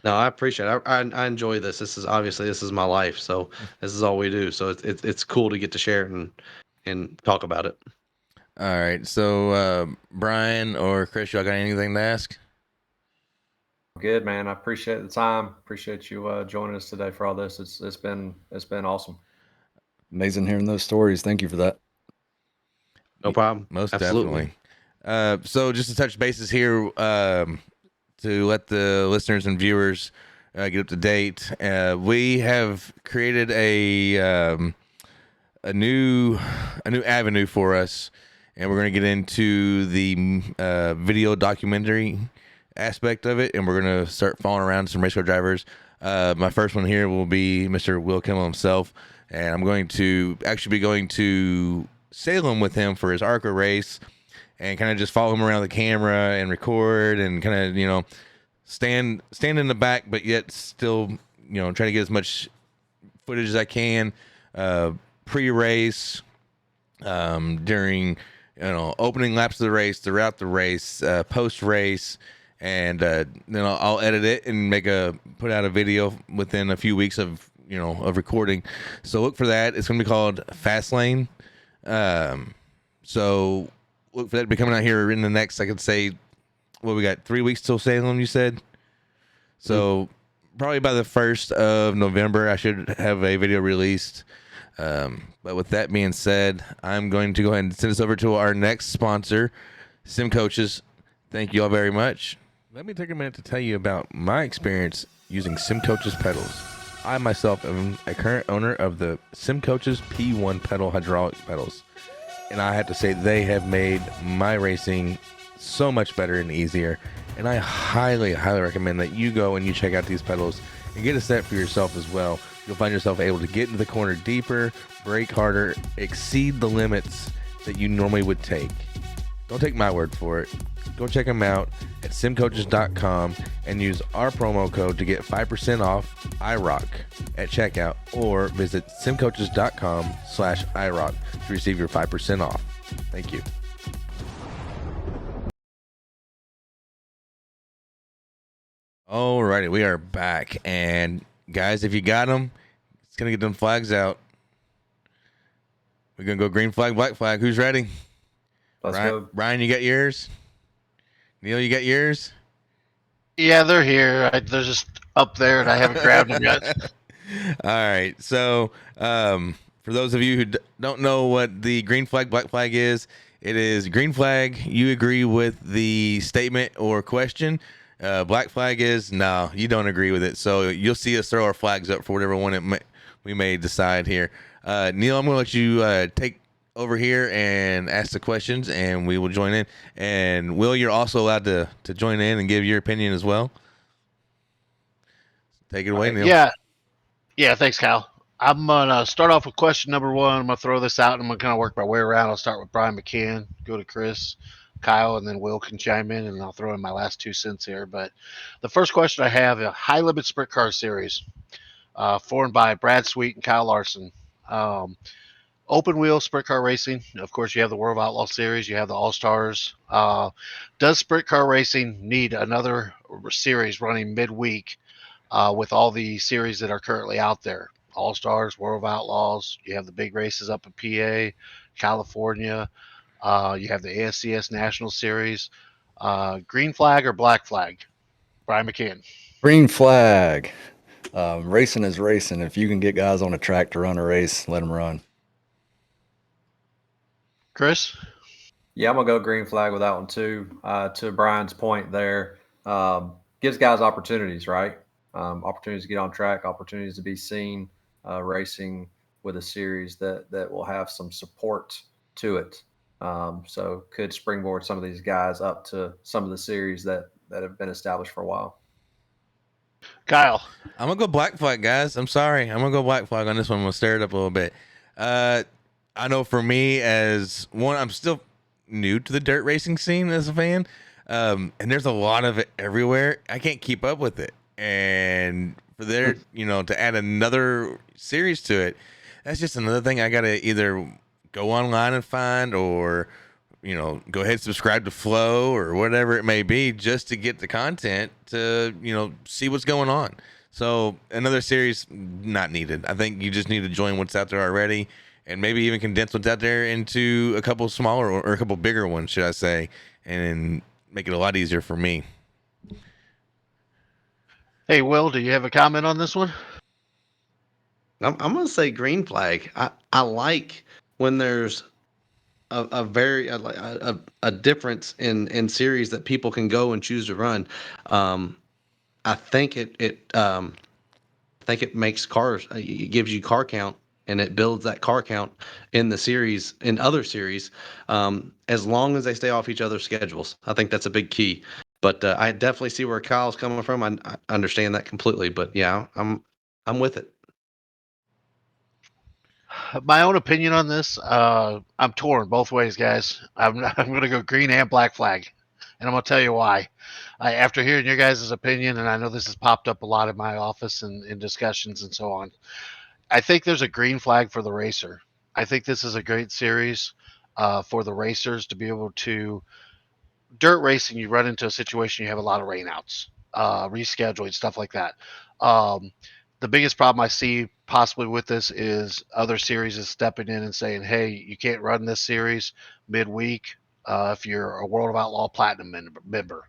No, I appreciate it. I enjoy this. This is my life. So this is all we do. So it's cool to get to share and talk about it. All right. So Brian or Chris, y'all got anything to ask? Good, man. I appreciate the time. Appreciate you joining us today for all this. It's been awesome. Amazing hearing those stories. Thank you for that. No problem. Most Absolutely. definitely. So just to touch bases here, to let the listeners and viewers get up to date, we have created a new avenue for us, and we're going to get into the video documentary aspect of it, and we're going to start following around some race car drivers. My first one here will be Mr. Will Kimmel himself, and I'm going to actually be going to Salem with him for his ARCA race, and kind of just follow him around the camera and record and kind of, stand in the back, but yet still, try to get as much footage as I can, pre-race, during, opening laps of the race, throughout the race, post-race, and then I'll edit it and put out a video within a few weeks of recording. So look for that. It's going to be called Fastlane. So look for that to be coming out here in the next, I could say, we got 3 weeks till Salem, you said? So probably by the 1st of November, I should have a video released. But with that being said, I'm going to go ahead and send us over to our next sponsor, Sim Coaches. Thank you all very much. Let me take a minute to tell you about my experience using Sim Coaches pedals. I myself am a current owner of the Sim Coaches P1 pedal hydraulic pedals, and I have to say they have made my racing so much better and easier, and I highly recommend that you go and you check out these pedals and get a set for yourself as well. You'll find yourself able to get into the corner deeper, brake harder, exceed the limits that you normally would take. Don't take my word for it. Go check them out at simcoaches.com and use our promo code to get 5% off IROC at checkout, or visit simcoaches.com/IROC to receive your 5% off. Thank you. Alrighty, we are back, and guys, if you got them, it's gonna get them flags out. We're gonna go green flag, black flag. Who's ready? Let's go. Brian, you got yours? Neil, you got yours? Yeah, they're here. They're just up there, and I haven't grabbed them yet. All right. So, for those of you who don't know what the green flag, black flag is, it is green flag, you agree with the statement or question. Black flag is, no, you don't agree with it. So you'll see us throw our flags up for whatever one we may decide here. Neil, I'm going to let you take over here and ask the questions, and we will join in. And Will, you're also allowed to join in and give your opinion as well. Take it away, Neil. Yeah. Thanks, Kyle. I'm gonna start off with question number one. I'm gonna throw this out, and I'm gonna kind of work my way around. I'll start with Brian McCann, go to Chris, Kyle, and then Will can chime in, and I'll throw in my last 2 cents here. But the first question I have: a high limit sprint car series, formed by Brad Sweet and Kyle Larson. Open wheel sprint car racing. Of course, you have the World of Outlaw series. You have the All Stars. Does sprint car racing need another series running midweek with all the series that are currently out there? All Stars, World of Outlaws. You have the big races up in PA, California. You have the ASCS National Series. Green flag or black flag? Brian McCann. Green flag. Racing is racing. If you can get guys on a track to run a race, let them run. Chris? Yeah, I'm gonna go green flag with that one too. To Brian's point there, gives guys opportunities, right? Opportunities to get on track, opportunities to be seen racing with a series that will have some support to it. So could springboard some of these guys up to some of the series that have been established for a while. Kyle. I'm gonna go Black Flag, guys. I'm sorry. I'm gonna go Black Flag on this one. I'm gonna stir it up a little bit. I know for me, as one, I'm still new to the dirt racing scene as a fan, and there's a lot of it everywhere. I can't keep up with it, and for there, to add another series to it, that's just another thing I gotta either go online and find, or go ahead and subscribe to Flow or whatever it may be, just to get the content to see what's going on. So another series not needed. I think you just need to join what's out there already, and maybe even condense what's out there into a couple smaller or a couple bigger ones, should I say, and make it a lot easier for me. Hey, Will, do you have a comment on this one? I'm gonna say green flag. I like when there's a difference in series that people can go and choose to run. I think it makes cars. It gives you car count, and it builds that car count in the series, in other series, as long as they stay off each other's schedules. I think that's a big key. But I definitely see where Kyle's coming from. I understand that completely. But yeah, I'm with it. My own opinion on this, I'm torn both ways, guys. I'm going to go green and black flag, and I'm going to tell you why. After hearing your guys' opinion, and I know this has popped up a lot in my office and in discussions and so on, I think there's a green flag for the racer. I think this is a great series for the racers to be able to. Dirt racing, you run into a situation you have a lot of rainouts, rescheduling, stuff like that. Um, the biggest problem I see possibly with this is other series is stepping in and saying, "Hey, you can't run this series midweek if you're a World of Outlaw Platinum member."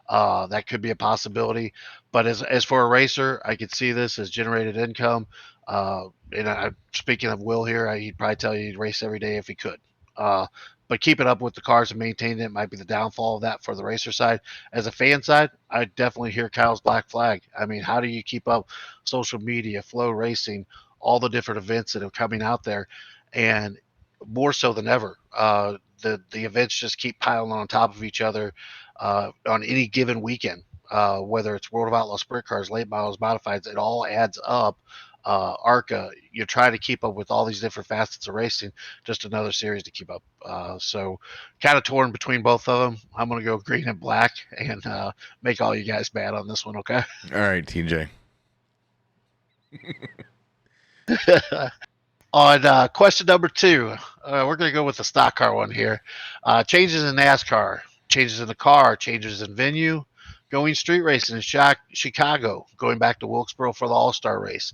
That could be a possibility. But as for a racer, I could see this as generated income. Speaking of Will here, he'd probably tell you he'd race every day if he could. Uh, but keeping up with the cars and maintaining it might be the downfall of that for the racer side. As a fan side, I definitely hear Kyle's black flag. I mean, how do you keep up social media, flow racing, all the different events that are coming out there, and more so than ever, the events just keep piling on top of each other on any given weekend. Whether it's World of Outlaw Sprint Cars, late models, modifieds, it all adds up. ARCA, you're trying to keep up with all these different facets of racing. Just another series to keep up. So, kind of torn between both of them. I'm going to go green and black and make all you guys mad on this one. Okay. All right, TJ. On question number 2, we're going to go with the stock car one here. Changes in NASCAR, changes in the car, changes in venue, going street racing in Chicago, going back to Wilkesboro for the All-Star race.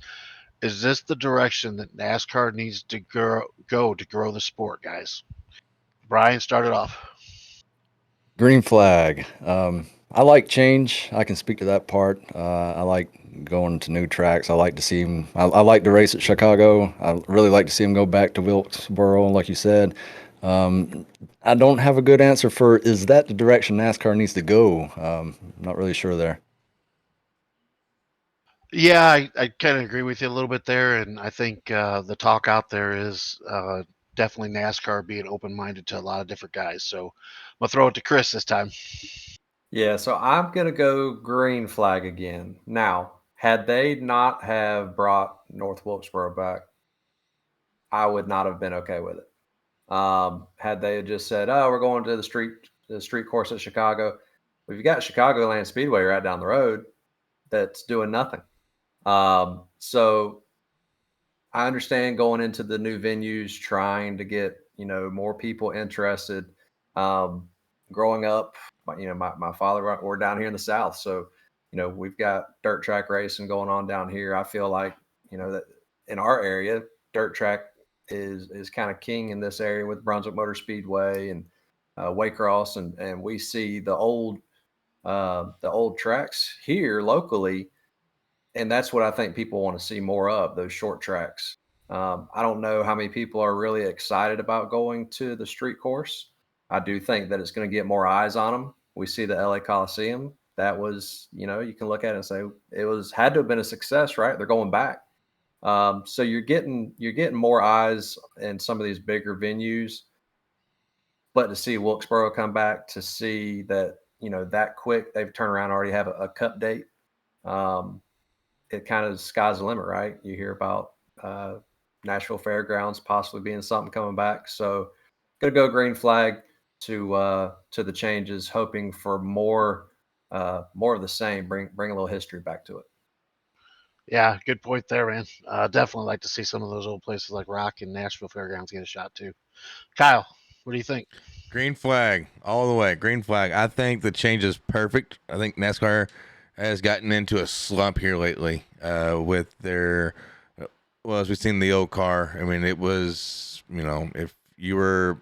Is this the direction that NASCAR needs to go to grow the sport, guys? Brian, start it off. Green flag. I like change. I can speak to that part. I like going to new tracks. I like to see him. I like to race at Chicago. I really like to see him go back to Wilkesboro, like you said. I don't have a good answer for, is that the direction NASCAR needs to go? Not really sure there. Yeah, I kind of agree with you a little bit there, and I think the talk out there is definitely NASCAR being open-minded to a lot of different guys. So I'm gonna throw it to Chris this time. Yeah, so I'm gonna go green flag again. Now, had they not have brought North Wilkesboro back, I would not have been okay with it. Had they just said, "Oh, we're going to the street course at Chicago," we've got Chicagoland Speedway right down the road that's doing nothing. So I understand going into the new venues, trying to get more people interested. Growing up, my father, we're down here in the South, so we've got dirt track racing going on down here. I feel like that in our area, dirt track is kind of king in this area with Brunswick Motor Speedway and Waycross, and we see the old tracks here locally, and that's what I think people want to see more of, those short tracks. I don't know how many people are really excited about going to the street course. I do think that it's going to get more eyes on them. We see the LA Coliseum. that was, you can look at it and say it had to have been a success, right? They're going back. So you're getting more eyes in some of these bigger venues, but to see Wilkesboro come back, to see that, that quick, they've turned around and already have a cup date. It kind of sky's the limit, right? You hear about Nashville Fairgrounds possibly being something coming back. So gonna go green flag to the changes, hoping for more of the same. Bring a little history back to it. Yeah, good point there, man. Definitely like to see some of those old places like Rock and Nashville Fairgrounds get a shot too. Kyle, what do you think? Green flag all the way. Green flag. I think the change is perfect. I think NASCAR has gotten into a slump here lately with their, well, as we've seen the old car. I mean, it was, if you were,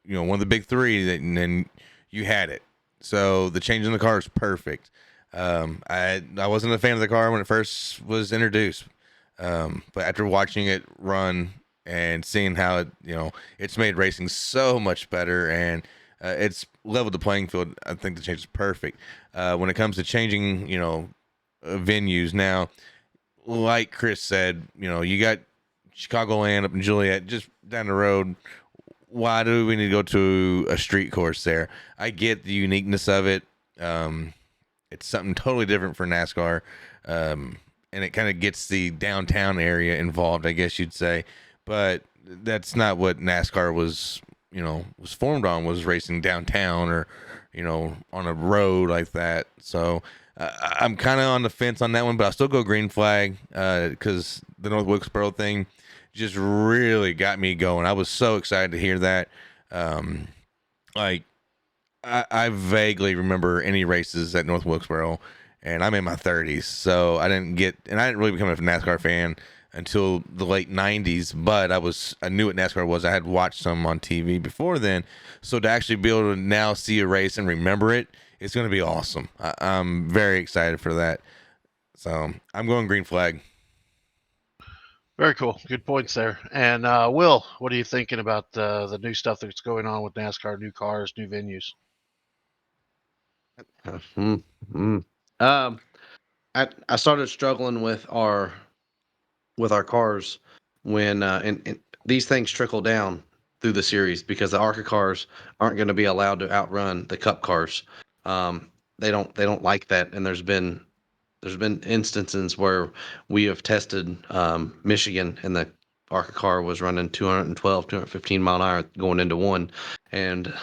one of the big three, then you had it. So the change in the car is perfect. I wasn't a fan of the car when it first was introduced, but after watching it run and seeing how it, it's made racing so much better, and it's leveled the playing field. I think the change is perfect. When it comes to changing, venues now, like Chris said, you got Chicagoland up in Joliet, just down the road. Why do we need to go to a street course there? I get the uniqueness of it. It's something totally different for NASCAR, and it kind of gets the downtown area involved, I guess you'd say. But that's not what NASCAR was formed on, was racing downtown or, on a road like that. So I'm kind of on the fence on that one, but I'll still go green flag because the North Wilkesboro thing just really got me going. I was so excited to hear that. I vaguely remember any races at North Wilkesboro, and I'm in my 30s, so I didn't really become a NASCAR fan until the late 90s, but I knew what NASCAR was. I had watched some on TV before then, so to actually be able to now see a race and remember it, it's going to be awesome. I'm very excited for that. So I'm going green flag. Very cool. Good points there. And Will, what are you thinking about the new stuff that's going on with NASCAR, new cars, new venues? I started struggling with our cars when and these things trickle down through the series because the ARCA cars aren't going to be allowed to outrun the Cup cars. They don't like that, and there's been instances where we have tested Michigan, and the ARCA car was running 212, 215 mile an hour going into one, and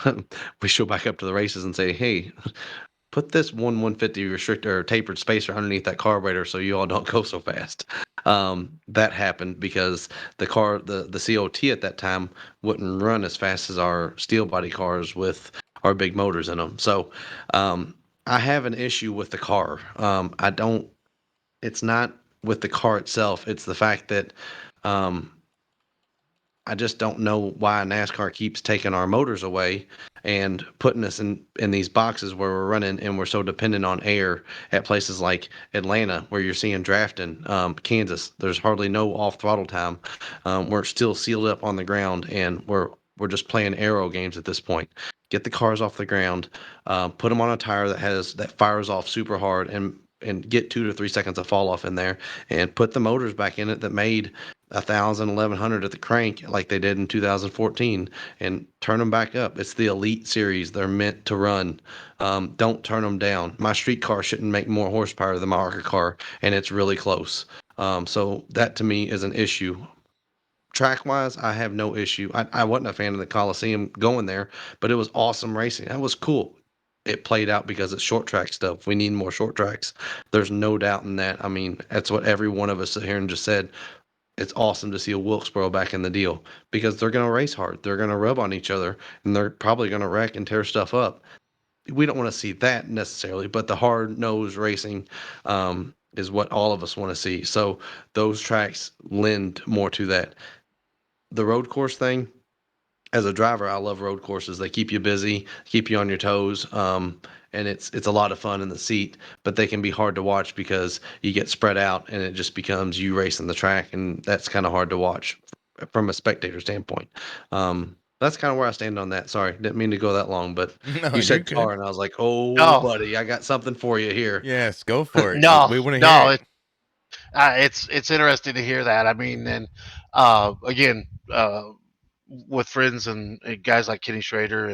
we show back up to the races and say, hey, put this 150 restrictor or tapered spacer underneath that carburetor so you all don't go so fast. That happened because the COT at that time wouldn't run as fast as our steel body cars with our big motors in them. So I have an issue with the car. It's not with the car itself. It's the fact that I just don't know why NASCAR keeps taking our motors away and putting us in these boxes where we're running, and we're so dependent on air at places like Atlanta, where you're seeing drafting, Kansas. There's hardly no off throttle time. We're still sealed up on the ground, and we're just playing aero games at this point. Get the cars off the ground, put them on a tire that fires off super hard, and get 2 to 3 seconds of fall off in there, and put the motors back in it that made 1,000, 1,100 at the crank like they did in 2014, and turn them back up. It's the elite series. They're meant to run. Don't turn them down. My street car shouldn't make more horsepower than my ARCA car, and it's really close. So that to me is an issue. Track wise, I have no issue. I wasn't a fan of the Coliseum going there, but it was awesome racing. That was cool. It played out because it's short track stuff. We need more short tracks. There's no doubt in that. I mean, that's what every one of us here and just said. It's awesome to see a Wilkesboro back in the deal because they're going to race hard. They're going to rub on each other, and they're probably going to wreck and tear stuff up. We don't want to see that necessarily, but the hard-nosed racing is what all of us want to see. So those tracks lend more to that. The road course thing, as a driver, I love road courses. They keep you busy, keep you on your toes, and it's a lot of fun in the seat. But they can be hard to watch because you get spread out, and it just becomes you racing the track, and that's kind of hard to watch from a spectator standpoint. That's kind of where I stand on that. Sorry, didn't mean to go that long, but No, you you're said good. car, and I was like, "Oh, No. buddy, I got something for you here." Yes, go for it. No, We want to no, hear it. it's interesting to hear that. I mean, and again, with friends and guys like Kenny Schrader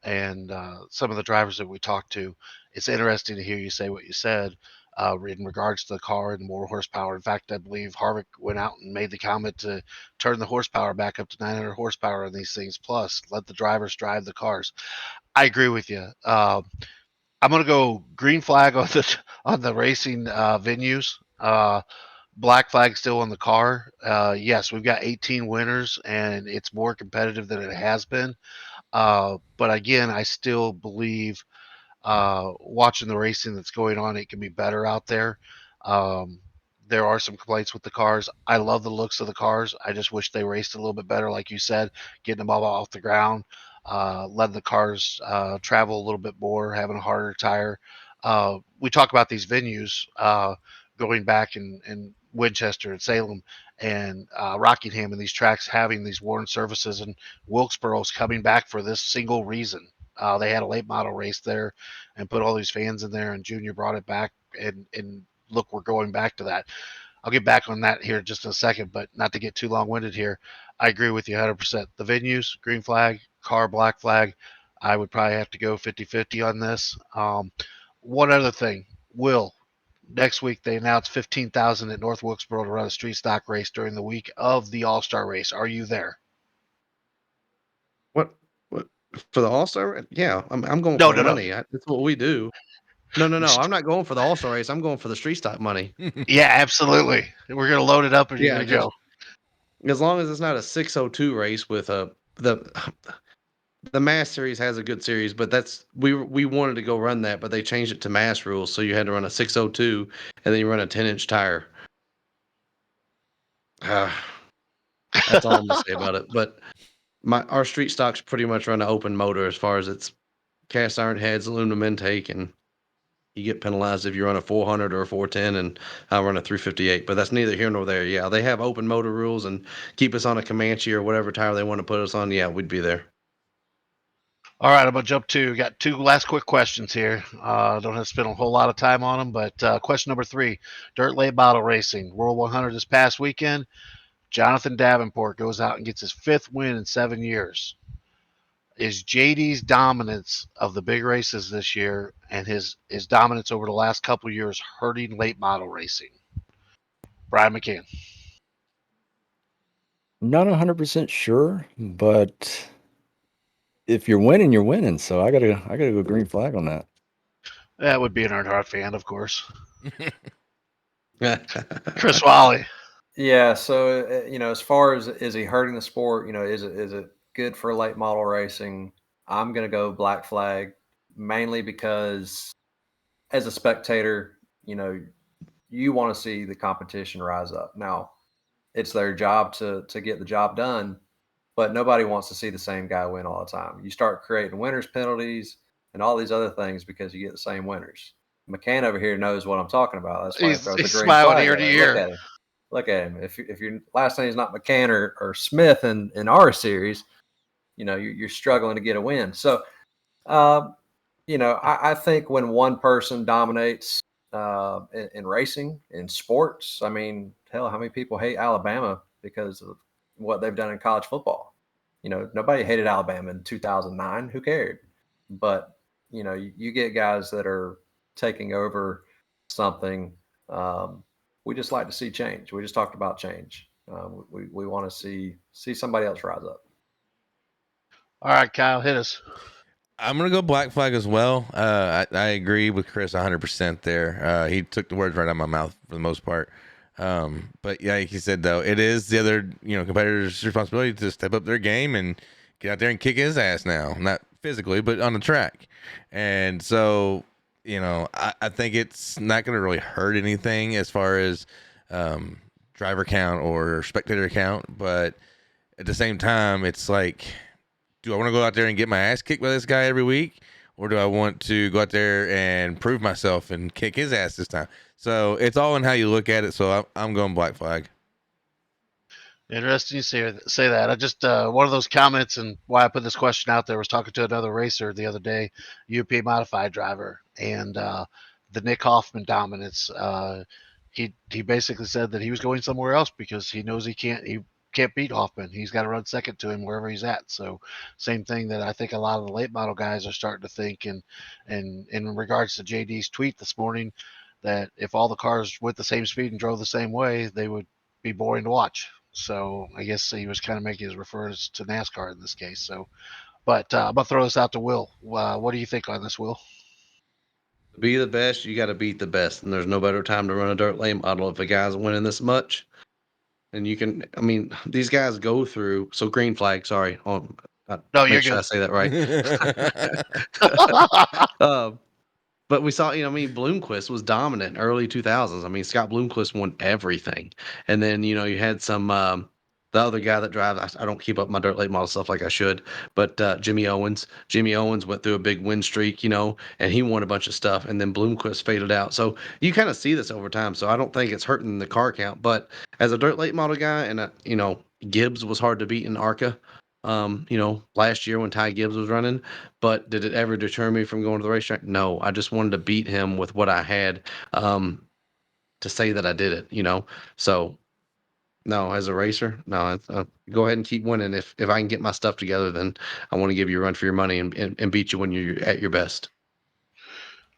and some of the drivers that we talked to, it's interesting to hear you say what you said in regards to the car and more horsepower. In fact, I believe Harvick went out and made the comment to turn the horsepower back up to 900 horsepower on these things. Plus, let the drivers drive the cars. I agree with you. I'm going to go green flag on the racing venues. Black flag still on the car. Yes, we've got 18 winners, and it's more competitive than it has been. But again, I still believe watching the racing that's going on, it can be better out there. Um, there are some complaints with the cars. I love the looks of the cars. I just wish they raced a little bit better, like you said, getting them all off the ground, letting the cars travel a little bit more, having a harder tire. We talk about these venues going back in Winchester and Salem and Rockingham and these tracks having these worn surfaces, and Wilkesboro's coming back for this single reason. They had a late model race there and put all these fans in there, and Junior brought it back. And look, we're going back to that. I'll get back on that here just in a second, but not to get too long winded here. I agree with you 100%. The venues, green flag, car, black flag. I would probably have to go 50-50 on this. One other thing, Will, next week they announced 15,000 at North Wilkesboro to run a street stock race during the week of the All-Star race. Are you there? What? What for the All-Star? Yeah, I'm going No, for the no, no. money. That's what we do. No. I'm not going for the All-Star race. I'm going for the street stock money. Yeah, absolutely. We're gonna load it up and you're Yeah, gonna go. just as long as it's not a 602 race with the Mass series has a good series, but that's we wanted to go run that, but they changed it to Mass rules, so you had to run a 602 and then you run a 10-inch tire. That's all I'm gonna say about it. But our street stocks pretty much run an open motor as far as it's cast iron heads, aluminum intake, and you get penalized if you run a 400 or a 410, and I run a 358. But that's neither here nor there. Yeah, they have open motor rules and keep us on a Comanche or whatever tire they want to put us on. Yeah, we'd be there. All right, I'm gonna jump to. Got two last quick questions here. Don't have to spend a whole lot of time on them, but question number 3: Dirt late model racing, World 100 this past weekend. Jonathan Davenport goes out and gets his 5th win in 7 years. Is JD's dominance of the big races this year and his dominance over the last couple of years hurting late model racing? Brian McCann. Not 100% sure, but if you're winning, you're winning. So I gotta go green flag on that. That would be an Earnhardt fan, of course. Chris Wally. Yeah, so as far as is he hurting the sport? Is it good for late model racing? I'm gonna go black flag, mainly because as a spectator, you want to see the competition rise up. Now, it's their job to get the job done, but nobody wants to see the same guy win all the time. You start creating winners penalties and all these other things because you get the same winners. McCann over here knows what I'm talking about. That's why he He's throws the green smiling flag ear at to me. ear. Look at him. If your last name is not McCann or Smith in our series, you're struggling to get a win. So, I think when one person dominates in racing, in sports, I mean, hell, how many people hate Alabama because of what they've done in college football? Nobody hated Alabama in 2009. Who cared? But, you get guys that are taking over something. We just like to see change. We just talked about change. We want to see somebody else rise up. All right, Kyle, hit us. I'm gonna go black flag as well. I agree with Chris 100% there. He took the words right out of my mouth for the most part. But yeah, like he said though, it is the other competitor's responsibility to step up their game and get out there and kick his ass now, not physically, but on the track. And so I think it's not gonna really hurt anything as far as driver count or spectator count, but at the same time, it's like, do I want to go out there and get my ass kicked by this guy every week? Or do I want to go out there and prove myself and kick his ass this time? So it's all in how you look at it. So I'm going black flag. Interesting you say that. I just one of those comments, and why I put this question out there, was talking to another racer the other day, UP modified driver, and the Nick Hoffman dominance. He basically said that he was going somewhere else because he knows he can't beat Hoffman. He's got to run second to him wherever he's at. So same thing that I think a lot of the late model guys are starting to think. And in regards to JD's tweet this morning, that if all the cars went the same speed and drove the same way, they would be boring to watch. So I guess he was kind of making his reference to NASCAR in this case. So, but I'm gonna throw this out to Will. What do you think on this, Will? To be the best, you got to beat the best, and there's no better time to run a dirt lane model if a guy's winning this much. And you can, I mean, these guys go through. So green flag, sorry, No, make you're sure I good. say that right. But we saw, I mean, Bloomquist was dominant early 2000s. I mean, Scott Bloomquist won everything. And then, you had some, the other guy that drives, I don't keep up my dirt late model stuff like I should, but Jimmy Owens. Jimmy Owens went through a big win streak, and he won a bunch of stuff. And then Bloomquist faded out. So you kind of see this over time. So I don't think it's hurting the car count. But as a dirt late model guy, and, Gibbs was hard to beat in ARCA, last year when Ty Gibbs was running. But did it ever deter me from going to the racetrack? No, I just wanted to beat him with what I had, to say that I did it. So no, as a racer, no, go ahead and keep winning. If I can get my stuff together, then I want to give you a run for your money and beat you when you're at your best.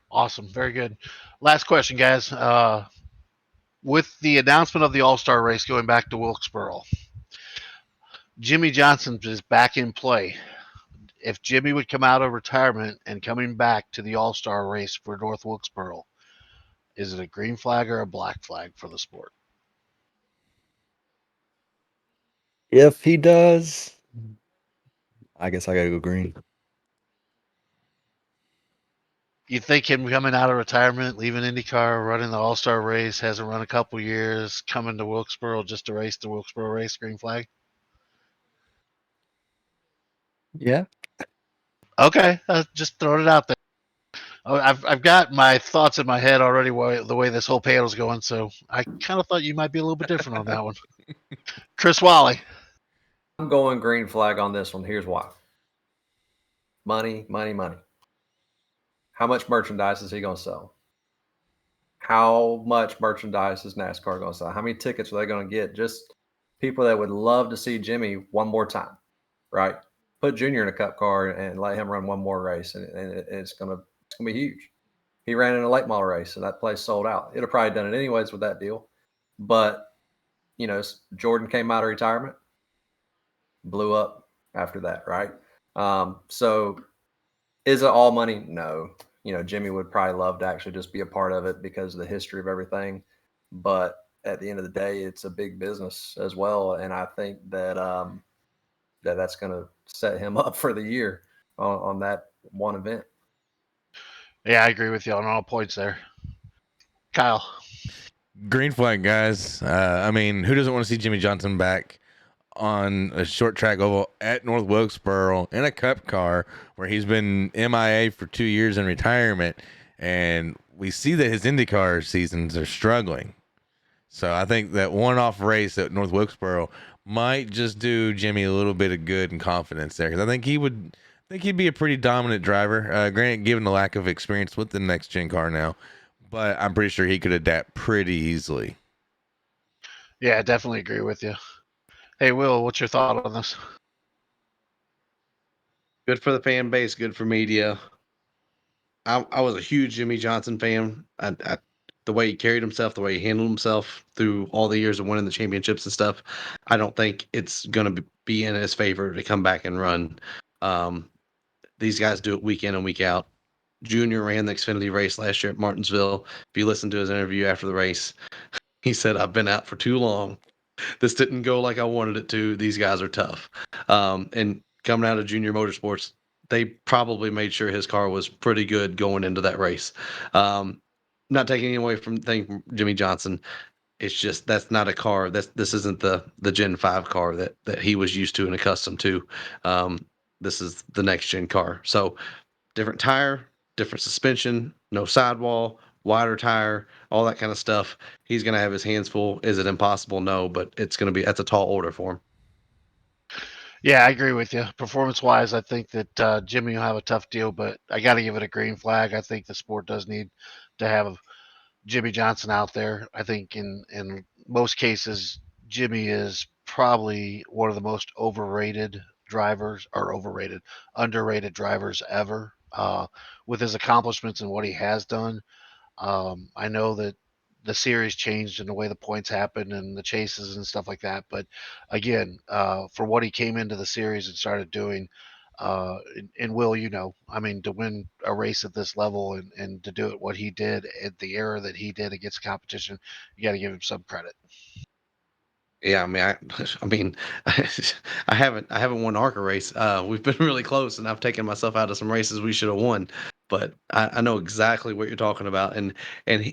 Awesome, very good. Last question, guys. With the announcement of the All-Star race going back to Wilkesboro, Jimmy Johnson is back in play. If Jimmy would come out of retirement and coming back to the All-Star race for North Wilkesboro, is it a green flag or a black flag for the sport? If he does, I guess I gotta go green. You think him coming out of retirement, leaving IndyCar, running the All-Star race, hasn't run a couple years, coming to Wilkesboro just to race the Wilkesboro race, green flag? Yeah. Okay, just throwing it out there. I've got my thoughts in my head already the way this whole panel's going, so I kind of thought you might be a little bit different on that one. Chris Wally. I'm going green flag on this one. Here's why. Money, money, money. How much merchandise is he going to sell? How much merchandise is NASCAR going to sell? How many tickets are they going to get? Just people that would love to see Jimmy one more time, right? Put Junior in a cup car and let him run one more race, and it's going to be huge. He ran in a late model race, and that place sold out. It'd have probably done it anyways with that deal. But, Jordan came out of retirement, blew up after that, right? So is it all money? No. Jimmy would probably love to actually just be a part of it because of the history of everything. But at the end of the day, it's a big business as well. And I think that that's going to set him up for the year on that one event. Yeah, I agree with you on all points there. Kyle. Green flag, guys. I mean, who doesn't want to see Jimmy Johnson back on a short track oval at North Wilkesboro in a cup car where he's been MIA for 2 years in retirement, and we see that his IndyCar seasons are struggling. So I think that one-off race at North Wilkesboro might just do Jimmy a little bit of good and confidence there, because I think he'd be a pretty dominant driver. Granted, given the lack of experience with the next gen car now, but I'm pretty sure he could adapt pretty easily. Yeah, I definitely agree with you. Hey, Will, what's your thought on this? Good for the fan base, good for media. I was a huge Jimmy Johnson fan. The way he carried himself, the way he handled himself through all the years of winning the championships and stuff, I don't think it's going to be in his favor to come back and run. These guys do it week in and week out. Junior ran the Xfinity race last year at Martinsville. If you listen to his interview after the race, he said, "I've been out for too long. This didn't go like I wanted it to. These guys are tough." And coming out of Junior Motorsports, they probably made sure his car was pretty good going into that race. Not taking any away from Jimmy Johnson. It's just that's not a car. This isn't the Gen 5 car that he was used to and accustomed to. This is the next gen car. So different tire, different suspension, no sidewall, wider tire, all that kind of stuff. He's going to have his hands full. Is it impossible? No, but it's going to be, that's a tall order for him. Yeah, I agree with you. Performance-wise, I think that Jimmy will have a tough deal, but I got to give it a green flag. I think the sport does need to have Jimmy Johnson out there. I think in most cases, Jimmy is probably one of the most underrated drivers ever. With his accomplishments and what he has done, I know that the series changed and the way the points happen and the chases and stuff like that. But again, for what he came into the series and started doing, and Will, I mean, to win a race at this level and to do it what he did at the era that he did against competition, you got to give him some credit. Yeah, I mean, I mean, I haven't won ARCA race. We've been really close, and I've taken myself out of some races we should have won. But I know exactly what you're talking about, and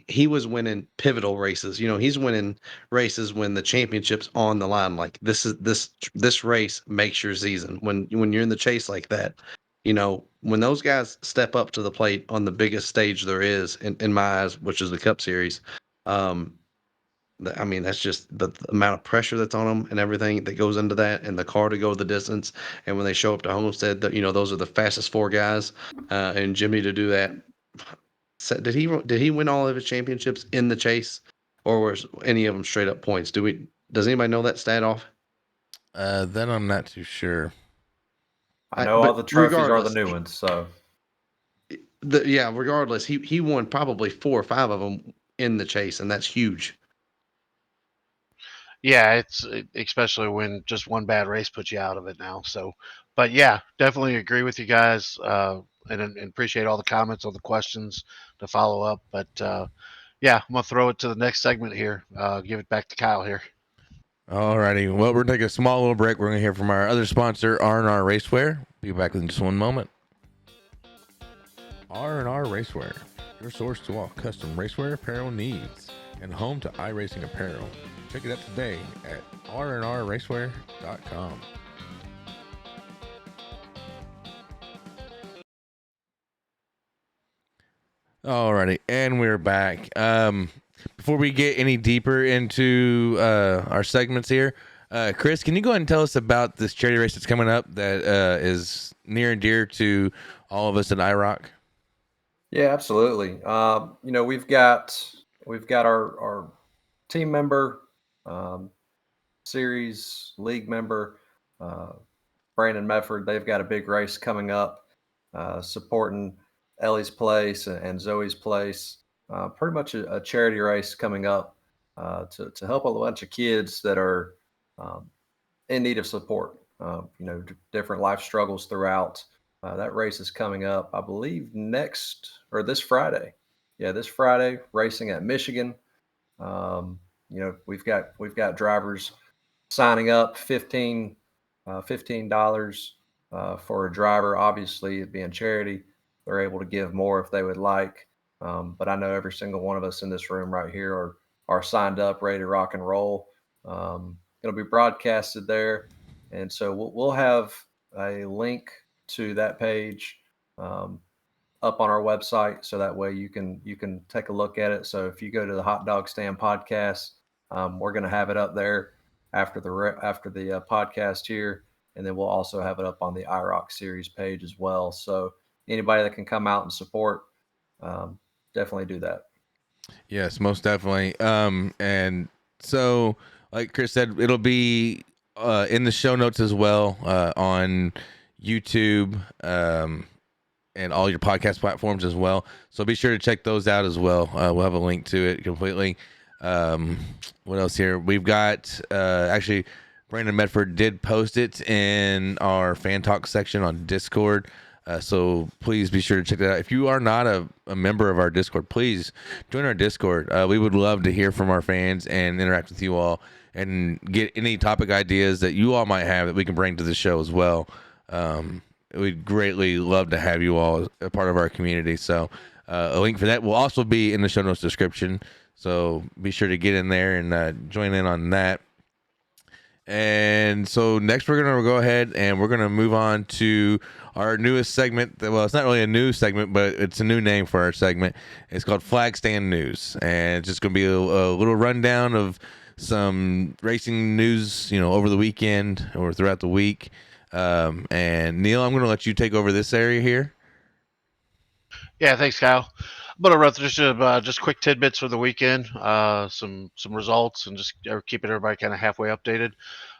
he was winning pivotal races. He's winning races when the championship's on the line. Like this race makes your season. When you're in the chase like that, when those guys step up to the plate on the biggest stage there is in my eyes, which is the Cup Series. I mean, that's just the amount of pressure that's on them and everything that goes into that, and the car to go the distance. And when they show up to Homestead, those are the fastest four guys. And Jimmy to do that. So did he win all of his championships in the chase, or was any of them straight up points? Does anybody know that stat off? Then I'm not too sure. I know all But the trophies are the regardless, new ones, so regardless, he won probably 4 or 5 of them in the chase, and that's huge. Yeah, it's especially when just one bad race puts you out of it now. So, but yeah, definitely agree with you guys, and appreciate all the comments, all the questions to follow up. But yeah, I'm gonna throw it to the next segment here. Give it back to Kyle here. Alrighty. Well, we're going to take a small little break. We're going to hear from our other sponsor, R&R Racewear. Be back in just one moment. R&R Racewear, your source to all custom racewear apparel needs and home to iRacing apparel. Check it out today at rnrracewear.com. Alrighty, and we're back. Before we get any deeper into our segments here, Chris, can you go ahead and tell us about this charity race that's coming up that is near and dear to all of us at IROC? yeah, absolutely. We've got our team member, series league member, Brandon Medford. They've got a big race coming up, supporting Ellie's Place and Zoe's Place. Pretty much a charity race coming up to help a bunch of kids that are in need of support. Different life struggles throughout. That race is coming up, I believe, this Friday. Yeah, this Friday, racing at Michigan. We've got drivers signing up, $15 for a driver. Obviously, it being charity, they're able to give more if they would like. But I know every single one of us in this room right here are signed up, ready to rock and roll. It'll be broadcasted there, and so we'll have a link to that page up on our website, so that way you can take a look at it. So if you go to the Hot Dog Stand podcast, we're going to have it up there after the podcast here, and then we'll also have it up on the IROC series page as well. So anybody that can come out and support, definitely do that. Yes, most definitely. And so, like Chris said, it'll be in the show notes as well on YouTube and all your podcast platforms as well. So be sure to check those out as well. We'll have a link to it completely. What else here? We've got actually Brandon Medford did post it in our fan talk section on Discord. So please be sure to check that out. If you are not a member of our Discord, please join our Discord. We would love to hear from our fans and interact with you all and get any topic ideas that you all might have that we can bring to the show as well. We'd greatly love to have you all a part of our community. So a link for that will also be in the show notes description. So be sure to get in there and join in on that. And so next we're going to go ahead and we're going to move on to our newest segment. Well, it's not really a new segment, but it's a new name for our segment. It's called Flagstand News. And it's just going to be a little rundown of some racing news, over the weekend or throughout the week. And Neil, I'm going to let you take over this area here. Yeah, thanks, Kyle. I'm gonna run through just quick tidbits for the weekend, some results, and just keeping everybody kind of halfway updated.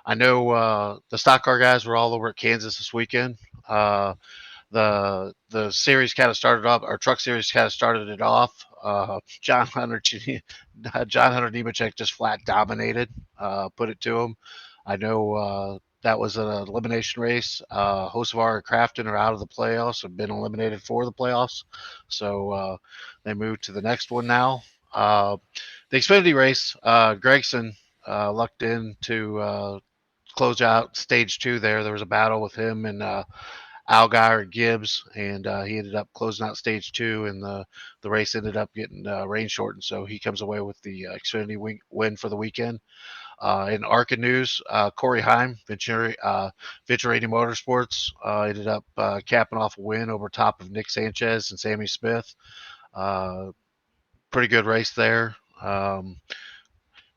I know the stock car guys were all over at Kansas this weekend. The series kind of started off. Our truck series kind of started it off. John Hunter Nemechek just flat dominated. Put it to him. I know that was an elimination race. Hocevar and Crafton are out of the playoffs. Have been eliminated for the playoffs, so they moved to the next one now. The Xfinity race, Gregson lucked in to close out stage 2 there. There was a battle with him and Algar and Gibbs, and he ended up closing out stage 2, and the race ended up getting rain shortened, so he comes away with the Xfinity win for the weekend. In ARCA news, Corey Heim, Venturati Motorsports, ended up capping off a win over top of Nick Sanchez and Sammy Smith. Pretty good race there. And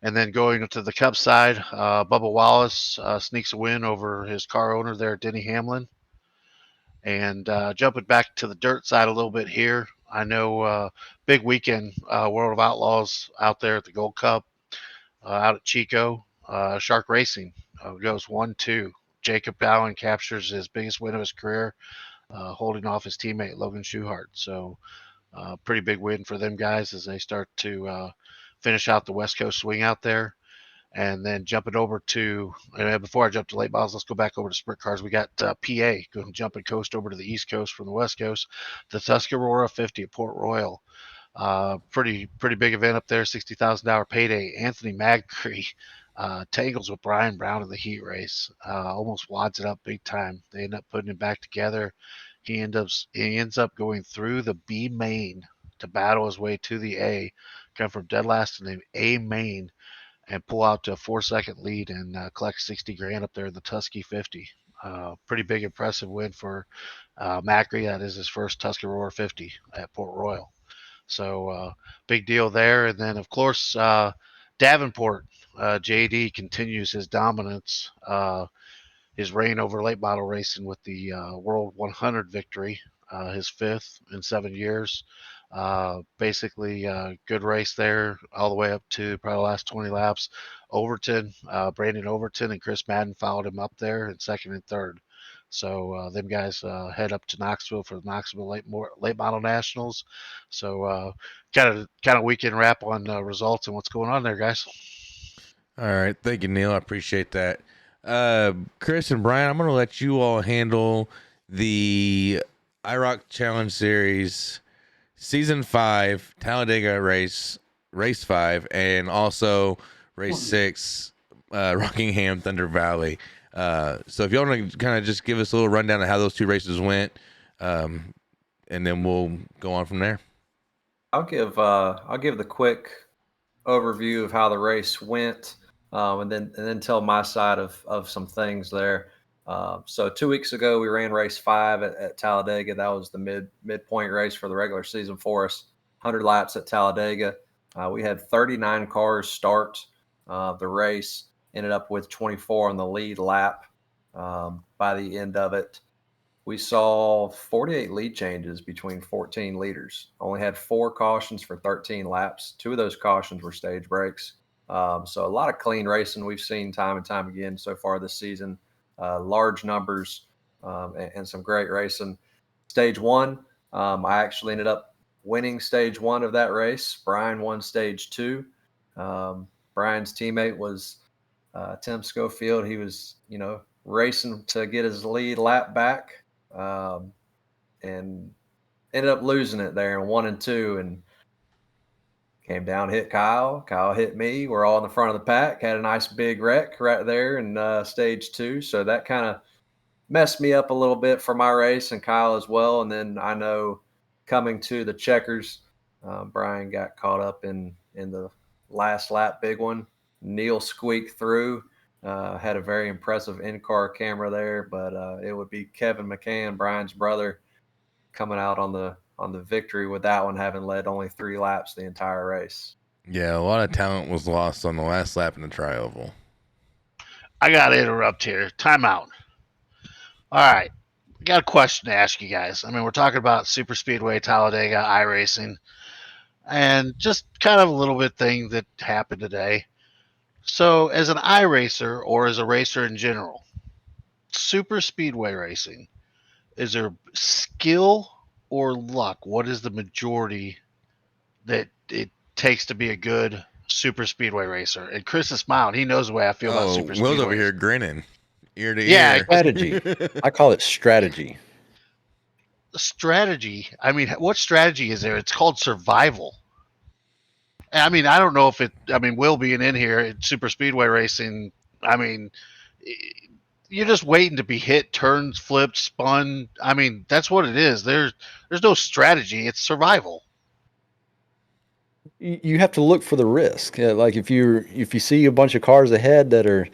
then going to the Cup side, Bubba Wallace sneaks a win over his car owner there, Denny Hamlin. And jumping back to the dirt side a little bit here, I know big weekend, World of Outlaws out there at the Gold Cup, out at Chico. Shark Racing goes 1-2. Jacob Allen captures his biggest win of his career, holding off his teammate Logan Schuchart. So pretty big win for them guys as they start to finish out the West Coast swing out there. And then jumping over to, before I jump to late models, let's go back over to sprint cars. We got PA going jumping coast over to the East Coast from the West Coast. The Tuscarora 50 at Port Royal. Pretty big event up there, $60,000 payday. Anthony Magri tangles with Brian Brown in the heat race. Almost wads it up big time. They end up putting it back together. He ends up going through the B main to battle his way to the A. Come from dead last in the A main and pull out to a 4-second lead and collect 60 grand up there in the Tusky 50. Pretty big, impressive win for Macri. That is his first Tuscarora 50 at Port Royal. So big deal there. And then, of course, Davenport, JD continues his dominance, his reign over late model racing with the World 100 victory, his 5th in 7 years. Basically, good race there all the way up to probably the last 20 laps. Brandon Overton and Chris Madden followed him up there in 2nd and 3rd. So them guys head up to Knoxville for the Knoxville late model nationals. So kind of weekend wrap on results and what's going on there, guys. All right, thank you, Neil. I appreciate that. Chris and Brian, I'm going to let you all handle the IROC Challenge Series Season 5, Talladega race 5, and also race 6, Rockingham Thunder Valley. So if you want to kind of just give us a little rundown of how those 2 races went, and then we'll go on from there. I'll give the quick overview of how the race went, and then tell my side of some things there. So 2 weeks ago, we ran race 5 at Talladega. That was the midpoint race for the regular season for us. 100 laps at Talladega. We had 39 cars start the race. Ended up with 24 on the lead lap by the end of it. We saw 48 lead changes between 14 leaders. Only had 4 cautions for 13 laps. 2 of those cautions were stage breaks. So a lot of clean racing we've seen time and time again so far this season. Large numbers and some great racing. Stage 1, I actually ended up winning stage 1 of that race. Brian won stage 2. Brian's teammate was Tim Schofield. He was, racing to get his lead lap back. And ended up losing it there in 1 and 2, and came down, hit Kyle. Kyle hit me. We're all in the front of the pack. Had a nice big wreck right there in stage 2. So that kind of messed me up a little bit for my race, and Kyle as well. And then I know coming to the checkers, Brian got caught up in the last lap big one. Neil squeaked through. Had a very impressive in-car camera there, but it would be Kevin McCann, Brian's brother, coming out on the victory with that one, having led only 3 laps the entire race. Yeah, a lot of talent was lost on the last lap in the tri-oval. I got to interrupt here. Time out. All right. I got a question to ask you guys. I mean, we're talking about Super Speedway, Talladega, iRacing, and just kind of a little bit thing that happened today. So, as an iRacer or as a racer in general, Super Speedway racing, is there skill or luck? What is the majority that it takes to be a good Super Speedway racer? And Chris is smiling. He knows the way I feel about Super Will's over Speedways. here grinning, ear to Yeah, ear. Strategy. I call it strategy. strategy. I mean, what strategy is there? It's called survival. I mean, I don't know if it. I mean, Will being in here at Super Speedway racing. I mean, you're just waiting to be hit, turned, flipped, spun. I mean, that's what it is. There's no strategy. It's survival. You have to look for the risk. Like if you see a bunch of cars ahead that are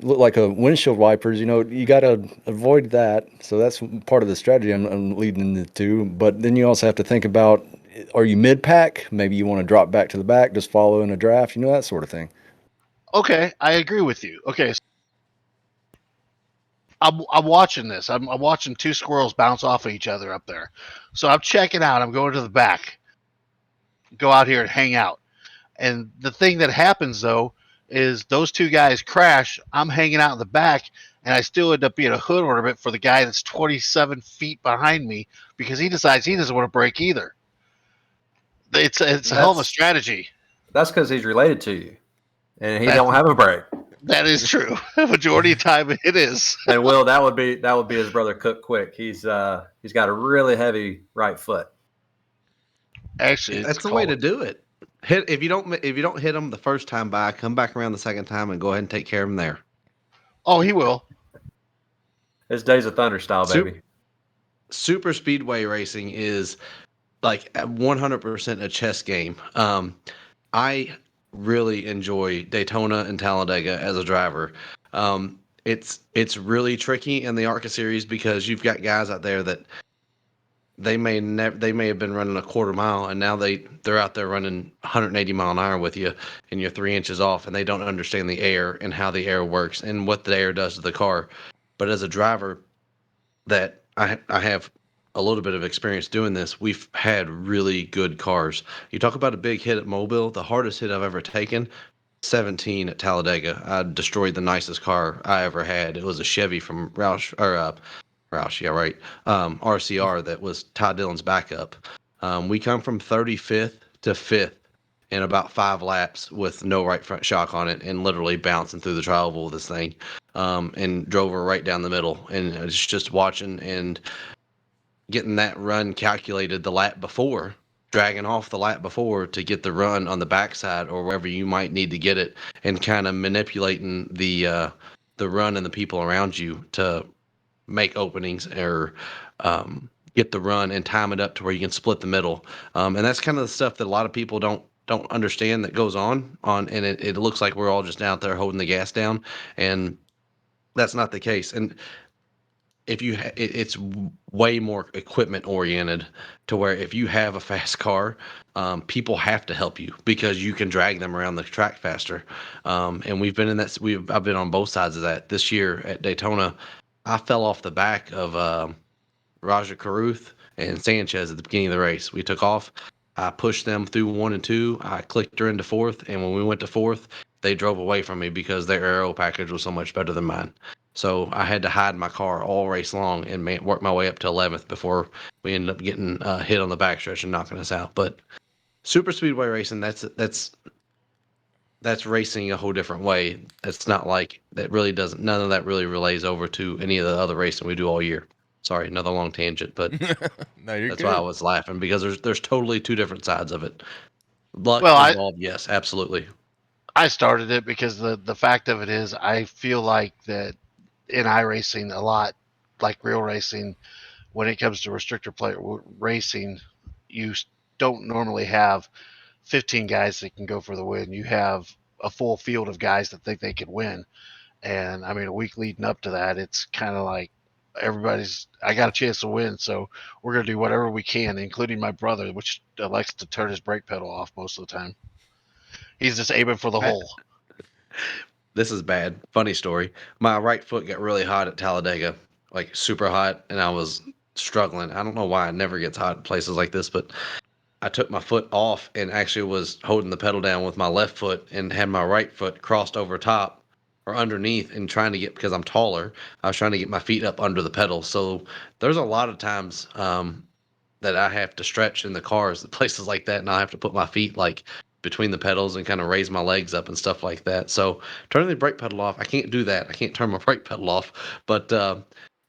look like a windshield wipers, you got to avoid that. So that's part of the strategy I'm leading into. But then you also have to think about, are you mid pack? Maybe you want to drop back to the back, just follow in a draft, that sort of thing. Okay, I agree with you. Okay, so I'm watching this. I'm watching 2 squirrels bounce off of each other up there. So I'm checking out. I'm going to the back. Go out here and hang out. And the thing that happens though is those 2 guys crash. I'm hanging out in the back, and I still end up being a hood ornament for the guy that's 27 feet behind me because he decides he doesn't want to break either. It's a hell of a strategy. That's because he's related to you, and he don't have a break. That is true. Majority of the time, it is. And Will, that would be his brother Cook Quick. He's got a really heavy right foot. Actually, That's the way to do it. Hit if you don't hit them the first time by, come back around the second time and go ahead and take care of them there. Oh, he will. It's Days of Thunder style, baby. Super Speedway racing is like 100% a chess game. I really enjoy Daytona and Talladega as a driver. It's really tricky in the ARCA series because you've got guys out there that they may have been running a quarter mile, and now they're out there running 180 mile an hour with you, and you're 3 inches off, and they don't understand the air and how the air works and what the air does to the car. But as a driver, that I have a little bit of experience doing this. We've had really good cars. You talk about a big hit at Mobil. The hardest hit I've ever taken, 17 at Talladega. I destroyed the nicest car I ever had. It was a Chevy from Roush, yeah, right. RCR that was Ty Dillon's backup. We come from 35th to 5th in about 5 laps with no right front shock on it and literally bouncing through the tri-oval with this thing, and drove her right down the middle. And it's just watching and getting that run calculated the lap before, dragging off the lap before to get the run on the backside or wherever you might need to get it, and kind of manipulating the run and the people around you to make openings or get the run and time it up to where you can split the middle. And that's kind of the stuff that a lot of people don't understand that goes on, and it looks like we're all just out there holding the gas down, and that's not the case. And if you it's way more equipment oriented to where if you have a fast car, people have to help you because you can drag them around the track faster. And we've been in that. I've been on both sides of that. This year at Daytona, I fell off the back of Raja Caruth and Sanchez at the beginning of the race. We took off. I pushed them through 1 and 2. I clicked her into 4th, and when we went to 4th, they drove away from me because their aero package was so much better than mine. So I had to hide my car all race long and work my way up to 11th before we ended up getting hit on the backstretch and knocking us out. But super speedway racing, that's racing a whole different way. It's not like that really doesn't. None of that really relays over to any of the other racing we do all year. Sorry, another long tangent, but No, you're that's good. why I was laughing because there's totally 2 different sides of it. Luck Well, involved, yes, absolutely. I started it because the fact of it is I feel like that in iRacing a lot, like real racing, when it comes to restrictor plate racing, you don't normally have 15 guys that can go for the win. You have a full field of guys that think they can win. And I mean, a week leading up to that, it's kind of like I got a chance to win, so we're gonna do whatever we can, including my brother, which likes to turn his brake pedal off most of the time. He's just aiming for the I, hole. this is bad. Funny story. My right foot got really hot at Talladega, like super hot, and I was struggling. I don't know why it never gets hot in places like this, but I took my foot off and actually was holding the pedal down with my left foot and had my right foot crossed over top or underneath and trying to get, because I'm taller, I was trying to get my feet up under the pedal. So there's a lot of times that I have to stretch in the cars, places like that, and I have to put my feet like between the pedals and kind of raise my legs up and stuff like that. So turning the brake pedal off, I can't do that. I can't turn my brake pedal off. But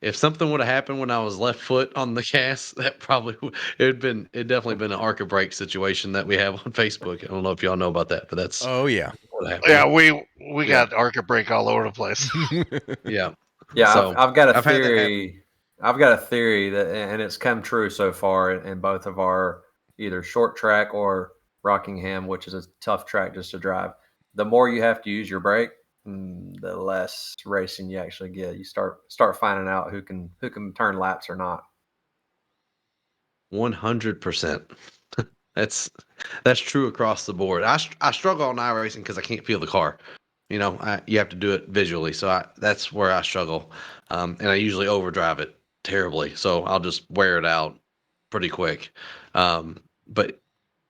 if something would have happened when I was left foot on the gas, that probably it definitely been an ARCA brake situation that we have on Facebook. I don't know if y'all know about that, but that's Oh yeah. what happened. Yeah, we Yeah. got ARCA brake all over the place. Yeah. Yeah, So I've got a I've had that happen. theory. I've got a theory that, and it's come true so far in both of our either short track or Rockingham, which is a tough track just to drive. The more you have to use your brake, the less racing you actually get. You start finding out who can turn laps or not. 100%. That's true across the board. I struggle on iRacing because I can't feel the car. You have to do it visually, so that's where I struggle, and I usually overdrive it terribly. So I'll just wear it out pretty quick. But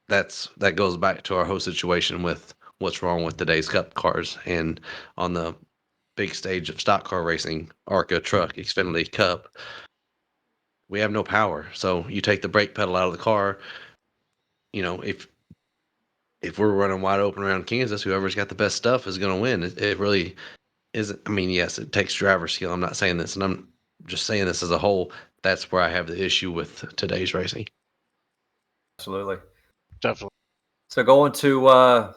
that goes back to our whole situation with what's wrong with today's Cup cars, and on the big stage of stock car racing, ARCA, Truck, Xfinity, Cup, we have no power. So you take the brake pedal out of the car. If we're running wide open around Kansas, whoever's got the best stuff is going to win. It really isn't. I mean, yes, it takes driver skill. I'm not saying this, and I'm just saying this as a whole. That's where I have the issue with today's racing. Absolutely. Definitely. So going to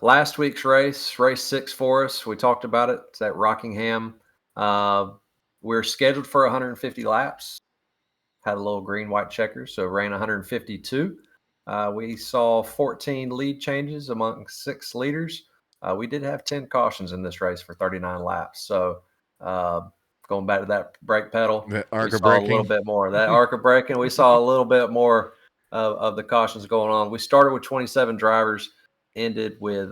last week's race 6 for us. We talked about it. It's at Rockingham. We're scheduled for 150 laps. Had a little green-white checker, so ran 152. We saw 14 lead changes among 6 leaders. We did have 10 cautions in this race for 39 laps. So going back to that brake pedal, The we ARCA saw a braking. little bit more. That ARCA braking, we saw a little bit more of the cautions going on. We started with 27 drivers, ended with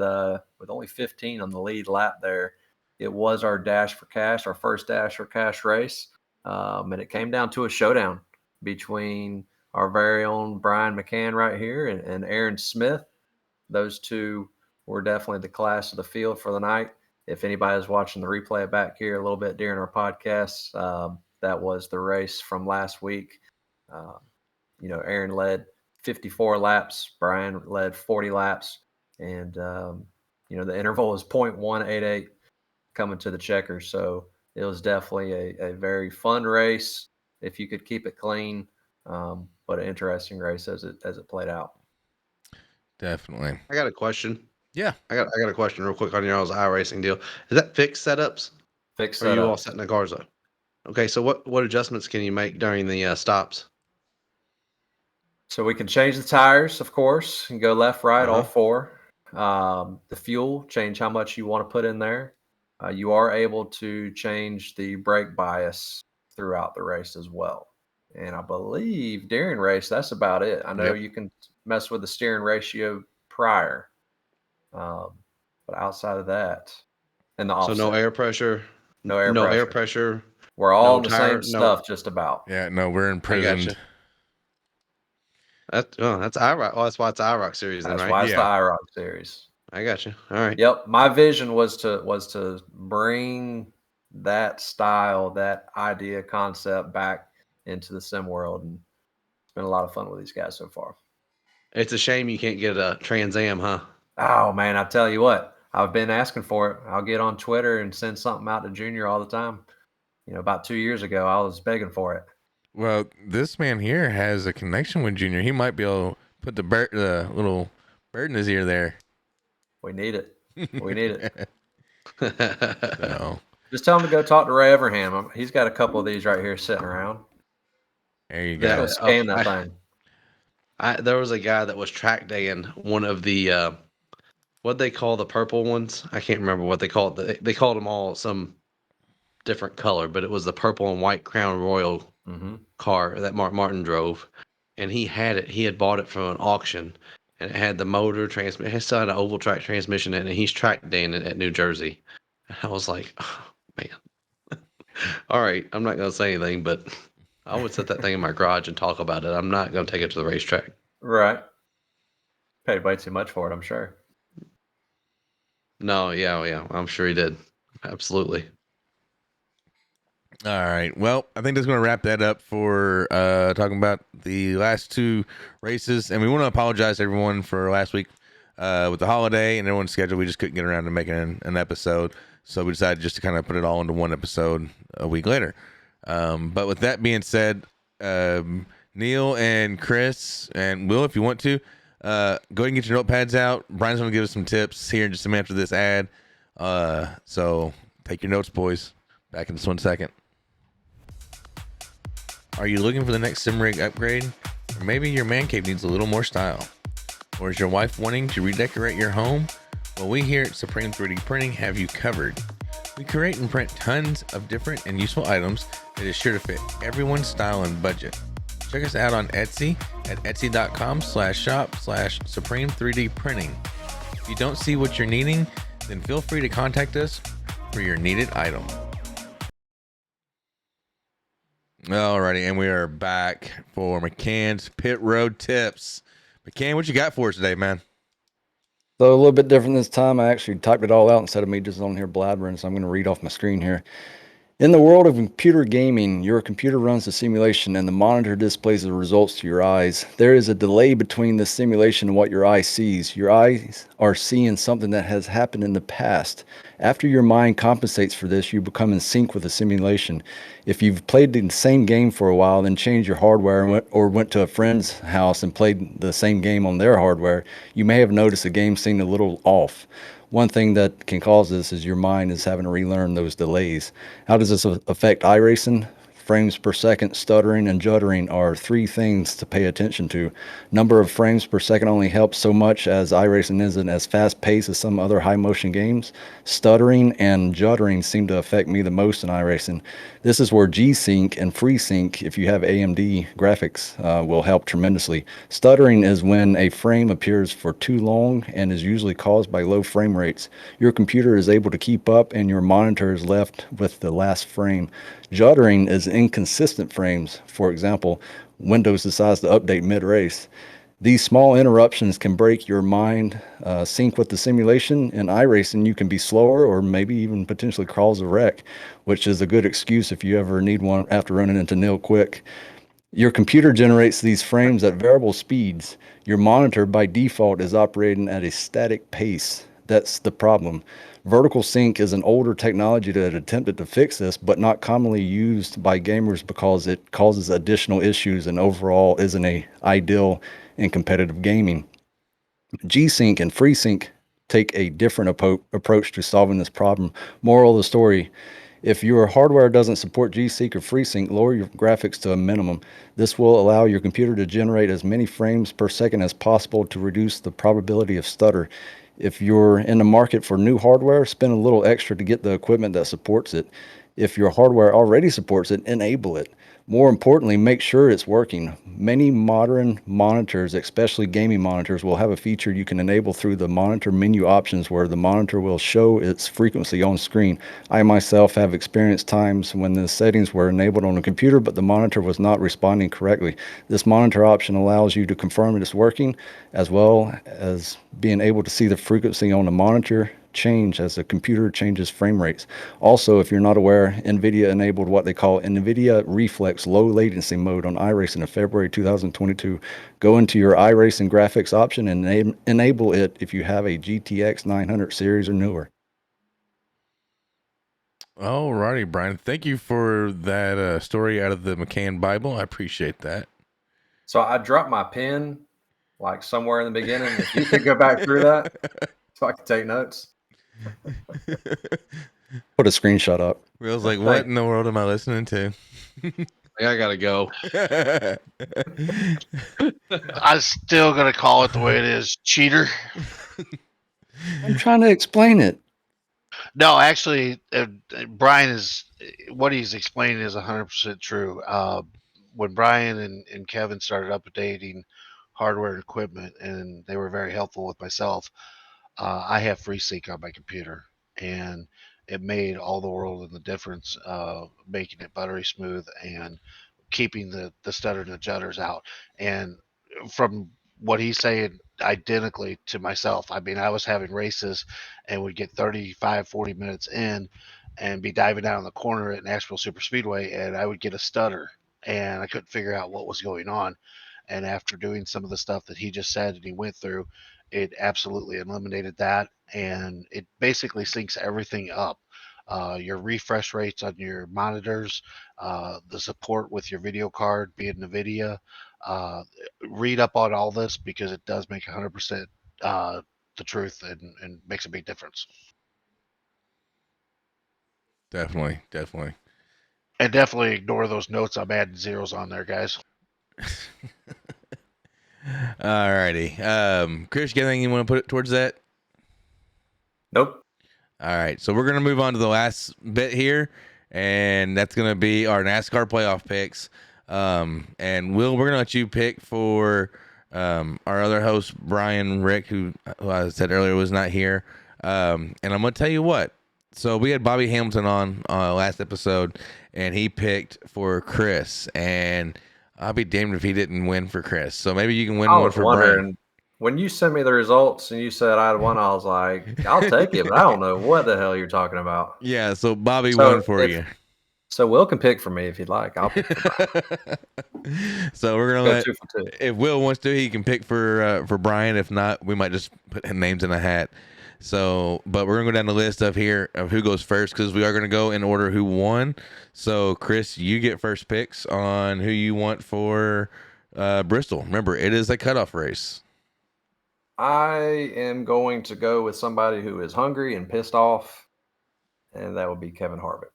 only 15 on the lead lap there. It was our Dash for Cash, our first Dash for Cash race, and it came down to a showdown between our very own Brian McCann right here and Aaron Smith. Those two were definitely the class of the field for the night. If anybody is watching the replay back here a little bit during our podcast, that was the race from last week. Aaron led 54 laps, Brian led 40 laps, and the interval was 0.188 coming to the checkers. So it was definitely a very fun race if you could keep it clean, but an interesting race as it played out. Definitely. I got a question. Yeah. I got a question real quick on your all's iRacing deal. Is that fixed setups? Fixed Or are you all setups. setting the cars up? Okay, so what adjustments can you make during the stops? So we can change the tires, of course, and go left, right, all Uh-huh. 4. The fuel, change how much you want to put in there. You are able to change the brake bias throughout the race as well. And I believe during race, that's about it. I know Yep. you can mess with the steering ratio prior, but outside of that, and the offset. So no air pressure. No air No air pressure. pressure. We're all no on the tire, same no. stuff, just about. Yeah. No, we're I imprisoned. gotcha. That's IROC. Oh, that's why it's IROC series then, That's right? why it's the Yeah. IROC series. I gotcha. All right. Yep, my vision was to bring that style, that idea, concept back into the sim world, and it's been a lot of fun with these guys so far. It's a shame you can't get a Trans Am, huh? Oh man, I tell you what, I've been asking for it. I'll get on Twitter and send something out to Junior all the time. About 2 years ago, I was begging for it. Well, this man here has a connection with Junior. He might be able to put the little bird in his ear there. We need it. We need it. So Just tell him to go talk to Ray Everham. He's got a couple of these right here sitting around. there you Yeah, go. Go scan that thing. There was a guy that was track daying one of the what they call the purple ones. I can't remember what they called. They called them all some different color, but it was the purple and white Crown Royal car that Mark Martin drove, and he had it. He had bought it from an auction, and it had the motor transmission. It still had an oval track transmission in it, and he's track daying it at New Jersey. And I was like, oh, man. All right, I'm not gonna say anything, but I would set that thing in my garage and talk about it. I'm not gonna take it to the racetrack. Right. Paid way too much for it, I'm sure. No, yeah, I'm sure he did. Absolutely. All right. Well, I think that's going to wrap that up for talking about the last two races. And we want to apologize to everyone for last week with the holiday and everyone's schedule. We just couldn't get around to making an episode. So we decided just to kind of put it all into one episode a week later. But with that being said, Neil and Chris and Will, if you want to, go ahead and get your notepads out. Brian's going to give us some tips here in just a minute after this ad. So take your notes, boys. Back in just 1 second. Are you looking for the next sim rig upgrade? Or maybe your man cave needs a little more style? Or is your wife wanting to redecorate your home? Well, we here at Supreme 3D Printing have you covered. We create and print tons of different and useful items that is sure to fit everyone's style and budget. Check us out on Etsy at etsy.com/shop/Supreme 3D Printing. If you don't see what you're needing, then feel free to contact us for your needed item. Alrighty, and we are back for McCann's Pit Road Tips. McCann, what you got for us today, man? So a little bit different this time. I actually typed it all out instead of me just on here blabbering, so I'm going to read off my screen here. In the world of computer gaming, your computer runs the simulation and the monitor displays the results to your eyes. There is a delay between the simulation and what your eye sees. Your eyes are seeing something that has happened in the past. After your mind compensates for this, you become in sync with the simulation. If you've played the same game for a while, then changed your hardware or went to a friend's house and played the same game on their hardware, you may have noticed the game seemed a little off. One thing that can cause this is your mind is having to relearn those delays. How does this affect iRacing? Frames per second, stuttering, and juddering are three things to pay attention to. Number of frames per second only helps so much as iRacing isn't as fast-paced as some other high-motion games. Stuttering and juddering seem to affect me the most in iRacing. This is where G-Sync and FreeSync, if you have AMD graphics, will help tremendously. Stuttering is when a frame appears for too long and is usually caused by low frame rates. Your computer is able to keep up and your monitor is left with the last frame. Juddering is inconsistent frames. For example, Windows decides to update mid-race. These small interruptions can break your mind sync with the simulation. In iRacing, you can be slower or maybe even potentially cause a wreck, which is a good excuse if you ever need one after running into nil quick. Your computer generates these frames at variable speeds. Your monitor by default is operating at a static pace. That's the problem. Vertical sync is an older technology that attempted to fix this, but not commonly used by gamers because it causes additional issues and overall isn't a ideal in competitive gaming. G-Sync and FreeSync take a different approach to solving this problem. Moral of the story, if your hardware doesn't support G-Sync or FreeSync, lower your graphics to a minimum. This will allow your computer to generate as many frames per second as possible to reduce the probability of stutter. If you're in the market for new hardware, spend a little extra to get the equipment that supports it. If your hardware already supports it, enable it. More importantly, make sure it's working. Many modern monitors, especially gaming monitors, will have a feature you can enable through the monitor menu options where the monitor will show its frequency on screen. I myself have experienced times when the settings were enabled on a computer, but the monitor was not responding correctly. This monitor option allows you to confirm it is working, as well as being able to see the frequency on the monitor change as the computer changes frame rates. Also, if you're not aware, NVIDIA enabled what they call NVIDIA Reflex low latency mode on iRacing in February 2022. Go into your iRacing graphics option and enable it if you have a GTX 900 series or newer. All righty, Brian. Thank you for that story out of the McCann Bible. I appreciate that. So I dropped my pen like somewhere in the beginning. If you could go back through that so I could take notes. Put a screenshot up. Will's like, what in the world am I listening to? I gotta go. I'm still gonna call it the way it is, cheater. I'm trying to explain it. No, actually, Brian is what he's explaining is 100% true. When Brian and Kevin started updating hardware and equipment, and they were very helpful with myself, I have FreeSync on my computer, and it made all the world in the difference, making it buttery smooth and keeping the stutter and the judders out. And from what he's saying, identically to myself. I mean, I was having races and would get 35, 40 minutes in and be diving down the corner at Nashville Super Speedway, and I would get a stutter, and I couldn't figure out what was going on. And after doing some of the stuff that he just said and he went through, it absolutely eliminated that, and it basically syncs everything up. Your refresh rates on your monitors, the support with your video card being NVIDIA. Uh, Read up on all this because it does make 100% the truth and makes a big difference. Definitely, definitely. And definitely ignore those notes I'm adding zeros on there, guys. Alrighty. Chris, you got anything you want to put towards that? Nope. All right, so we're gonna move on to the last bit here, and that's gonna be our NASCAR playoff picks. And Will, we're gonna let you pick for our other host, Brian Rick, who I said earlier was not here. And I'm gonna tell you what. So we had Bobby Hamilton on last episode, and he picked for Chris, and I'll be damned if he didn't win for Chris. So maybe you can win one for Brian. When you sent me the results and you said I had won, I was like, I'll take it, but I don't know what the hell you're talking about. Yeah, so Bobby won for you. So Will can pick for me if he'd like. I'll pick for Brian. So we're gonna let, 2 for 2. if Will wants to, he can pick for Brian. If not, we might just put names in a hat. So, but we're gonna go down the list of who goes first, because we are gonna go in order who won. So, Chris, you get first picks on who you want for Bristol. Remember, it is a cutoff race. I am going to go with somebody who is hungry and pissed off, and that would be Kevin Harvick.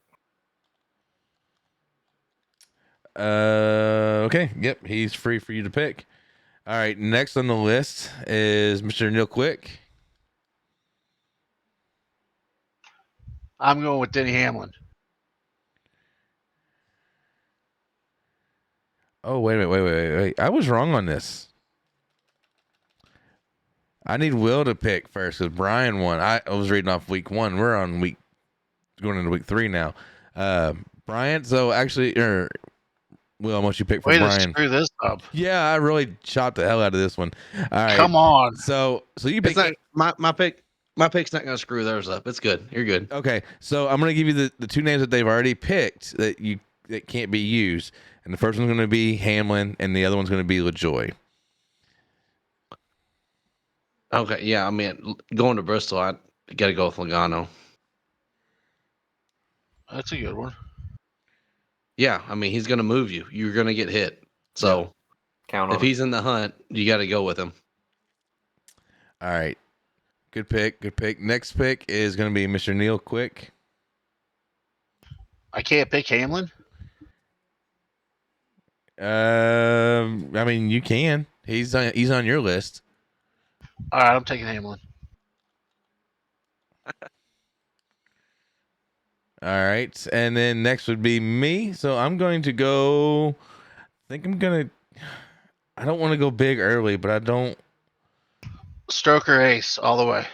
Okay. Yep, he's free for you to pick. All right, next on the list is Mr. Neil Quick. I'm going with Denny Hamlin. Oh, wait. I was wrong on this. I need Will to pick first because Brian won. I was reading off week 1. We're on going into week 3 now. Brian, so actually, Will, I want you to pick for Way Brian. to screw this up. Yeah, I really chopped the hell out of this one. All right. Come on. So you pick. My pick's not gonna screw theirs up. It's good. You're good. Okay, so I'm gonna give you the 2 names that they've already picked that can't be used, and the first one's gonna be Hamlin, and the other one's gonna be LaJoy. Okay, yeah. I mean, going to Bristol, I got to go with Logano. That's a good one. Yeah, I mean, he's going to move you. You're going to get hit. So, count on if he's in the hunt, you got to go with him. All right, good pick. Next pick is going to be Mr. Neil Quick. I can't pick Hamlin. I mean, you can. He's on your list. All right, I'm taking Hamlin. All right, and then next would be me. So I'm going to go. I don't want to go big early, but I don't. Stroker ace all the way.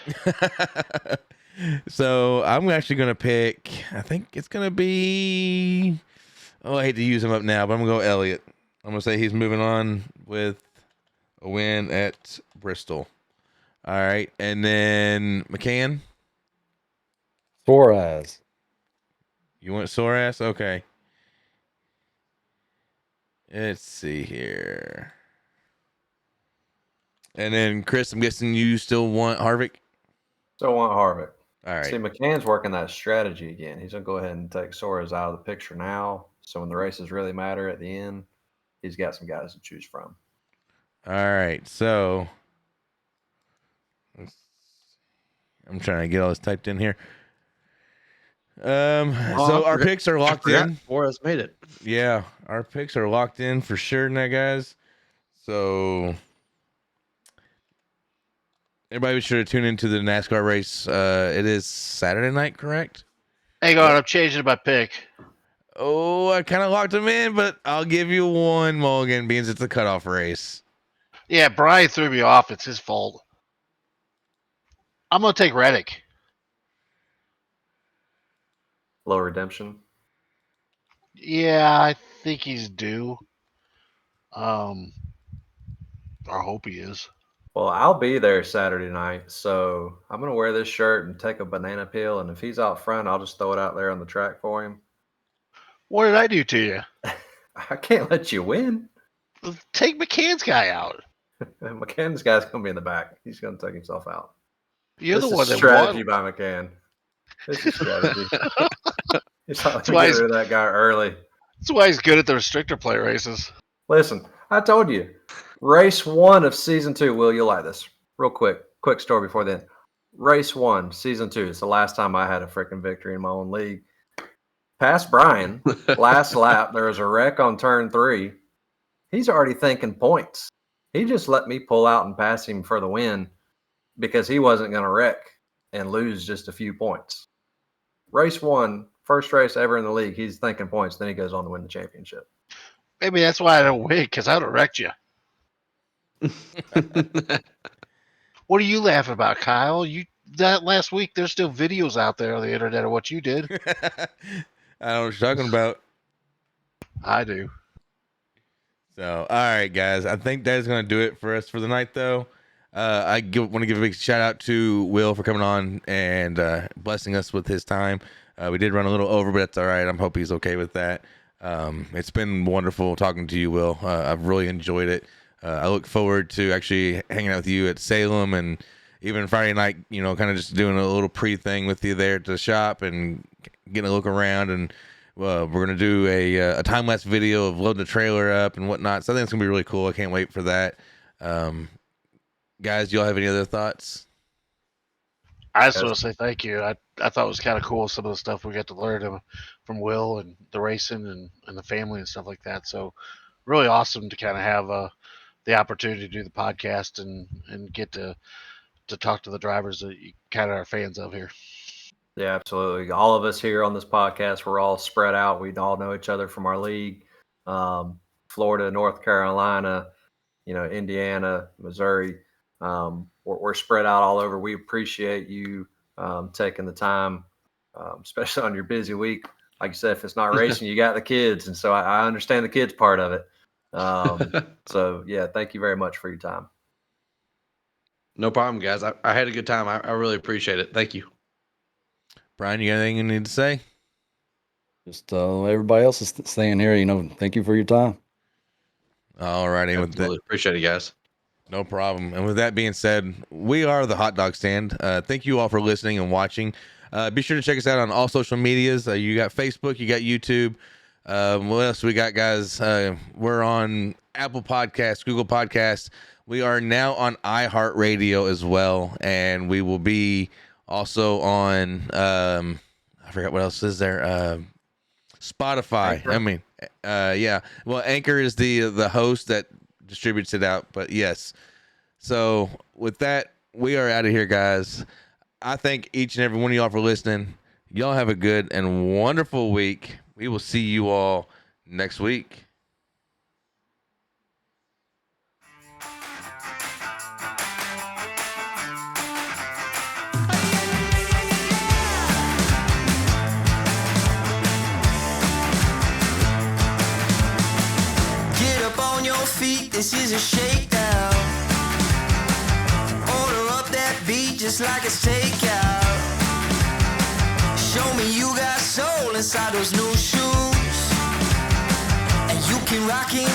So I'm actually going to pick. I think it's going to be. Oh, I hate to use him up now, but I'm going to go Elliott. I'm going to say he's moving on with a win at Bristol. All right, and then McCann. Suarez. You want Suarez? Okay. Let's see here. And then Chris, I'm guessing you still want Harvick? Still want Harvick. All right. See, McCann's working that strategy again. He's going to go ahead and take Suarez out of the picture now. So when the races really matter at the end, he's got some guys to choose from. All right. So I'm trying to get all this typed in here. So our picks are locked in. Suarez made it. Yeah, our picks are locked in for sure now, guys. So Everybody be sure to tune into the NASCAR race. It is Saturday night, correct? Hang on, I'm changing my pick. Oh, I kind of locked him in, but I'll give you one mulligan, being it's a cutoff race. Yeah, Brian threw me off. It's his fault. I'm going to take Reddick. Low redemption. Yeah, I think he's due. I hope he is. Well, I'll be there Saturday night, so I'm going to wear this shirt and take a banana peel, and if he's out front, I'll just throw it out there on the track for him. What did I do to you? I can't let you win. Take McCann's guy out. McCann's guy's going to be in the back. He's going to take himself out. You're this the is one that strategy won. by McCann. This is strategy. He's trying That's to why get rid of that guy early. That's why he's good at the restrictor plate races. Listen, I told you. Race 1 of Season 2. Will, you'll like this. Real quick story before then. Race 1, Season 2. It's the last time I had a freaking victory in my own league. Past Brian, last lap, there was a wreck on turn 3. He's already thinking points. He just let me pull out and pass him for the win because he wasn't going to wreck and lose just a few points. Race 1, first race ever in the league, he's thinking points. Then he goes on to win the championship. Maybe that's why I don't win, because I would have wrecked you. What are you laughing about, Kyle? That last week, there's still videos out there on the internet of what you did. I don't know what you're talking about. I do. So, all right, guys. I think that is going to do it for us for the night, though. I want to give a big shout out to Will for coming on and blessing us with his time. We did run a little over, but that's all right. I hope he's okay with that. It's been wonderful talking to you, Will. I've really enjoyed it. I look forward to actually hanging out with you at Salem and even Friday night, kind of just doing a little pre-thing with you there at the shop and getting a look around. And we're going to do a time-lapse video of loading the trailer up and whatnot. So I think it's going to be really cool. I can't wait for that. Guys, do y'all have any other thoughts? I just want to say thank you. I thought it was kind of cool, some of the stuff we got to learn from Will and the racing and the family and stuff like that. So really awesome to kind of have the opportunity to do the podcast and get to talk to the drivers that you kind of are fans of here. Yeah, absolutely. All of us here on this podcast, we're all spread out. We all know each other from our league. Florida, North Carolina, Indiana, Missouri. We're spread out all over. We appreciate you taking the time, especially on your busy week. Like you said, if it's not racing, you got the kids. And so I understand the kids part of it. So, yeah, thank you very much for your time. No problem, guys. I had a good time. I really appreciate it. Thank you. Brian, you got anything you need to say? Just everybody else is staying here. Thank you for your time. All righty. Absolutely. Appreciate it, guys. No problem. And with that being said, we are the Hot Dog Stand. Thank you all for listening and watching. Be sure to check us out on all social medias. You got Facebook, you got YouTube. What else we got, guys? We're on Apple Podcasts, Google Podcasts. We are now on iHeartRadio as well, and we will be also on I forgot what else is there. Spotify. Anchor. Yeah. Well, Anchor is the host that distributes it out, but yes. So with that, we are out of here, guys. I thank each and every one of y'all for listening. Y'all have a good and wonderful week. We will see you all next week. Get up on your feet, this is a shakedown. Order up that beat just like it's takeout. Show me you got soul inside those new shoes, and you can rock it.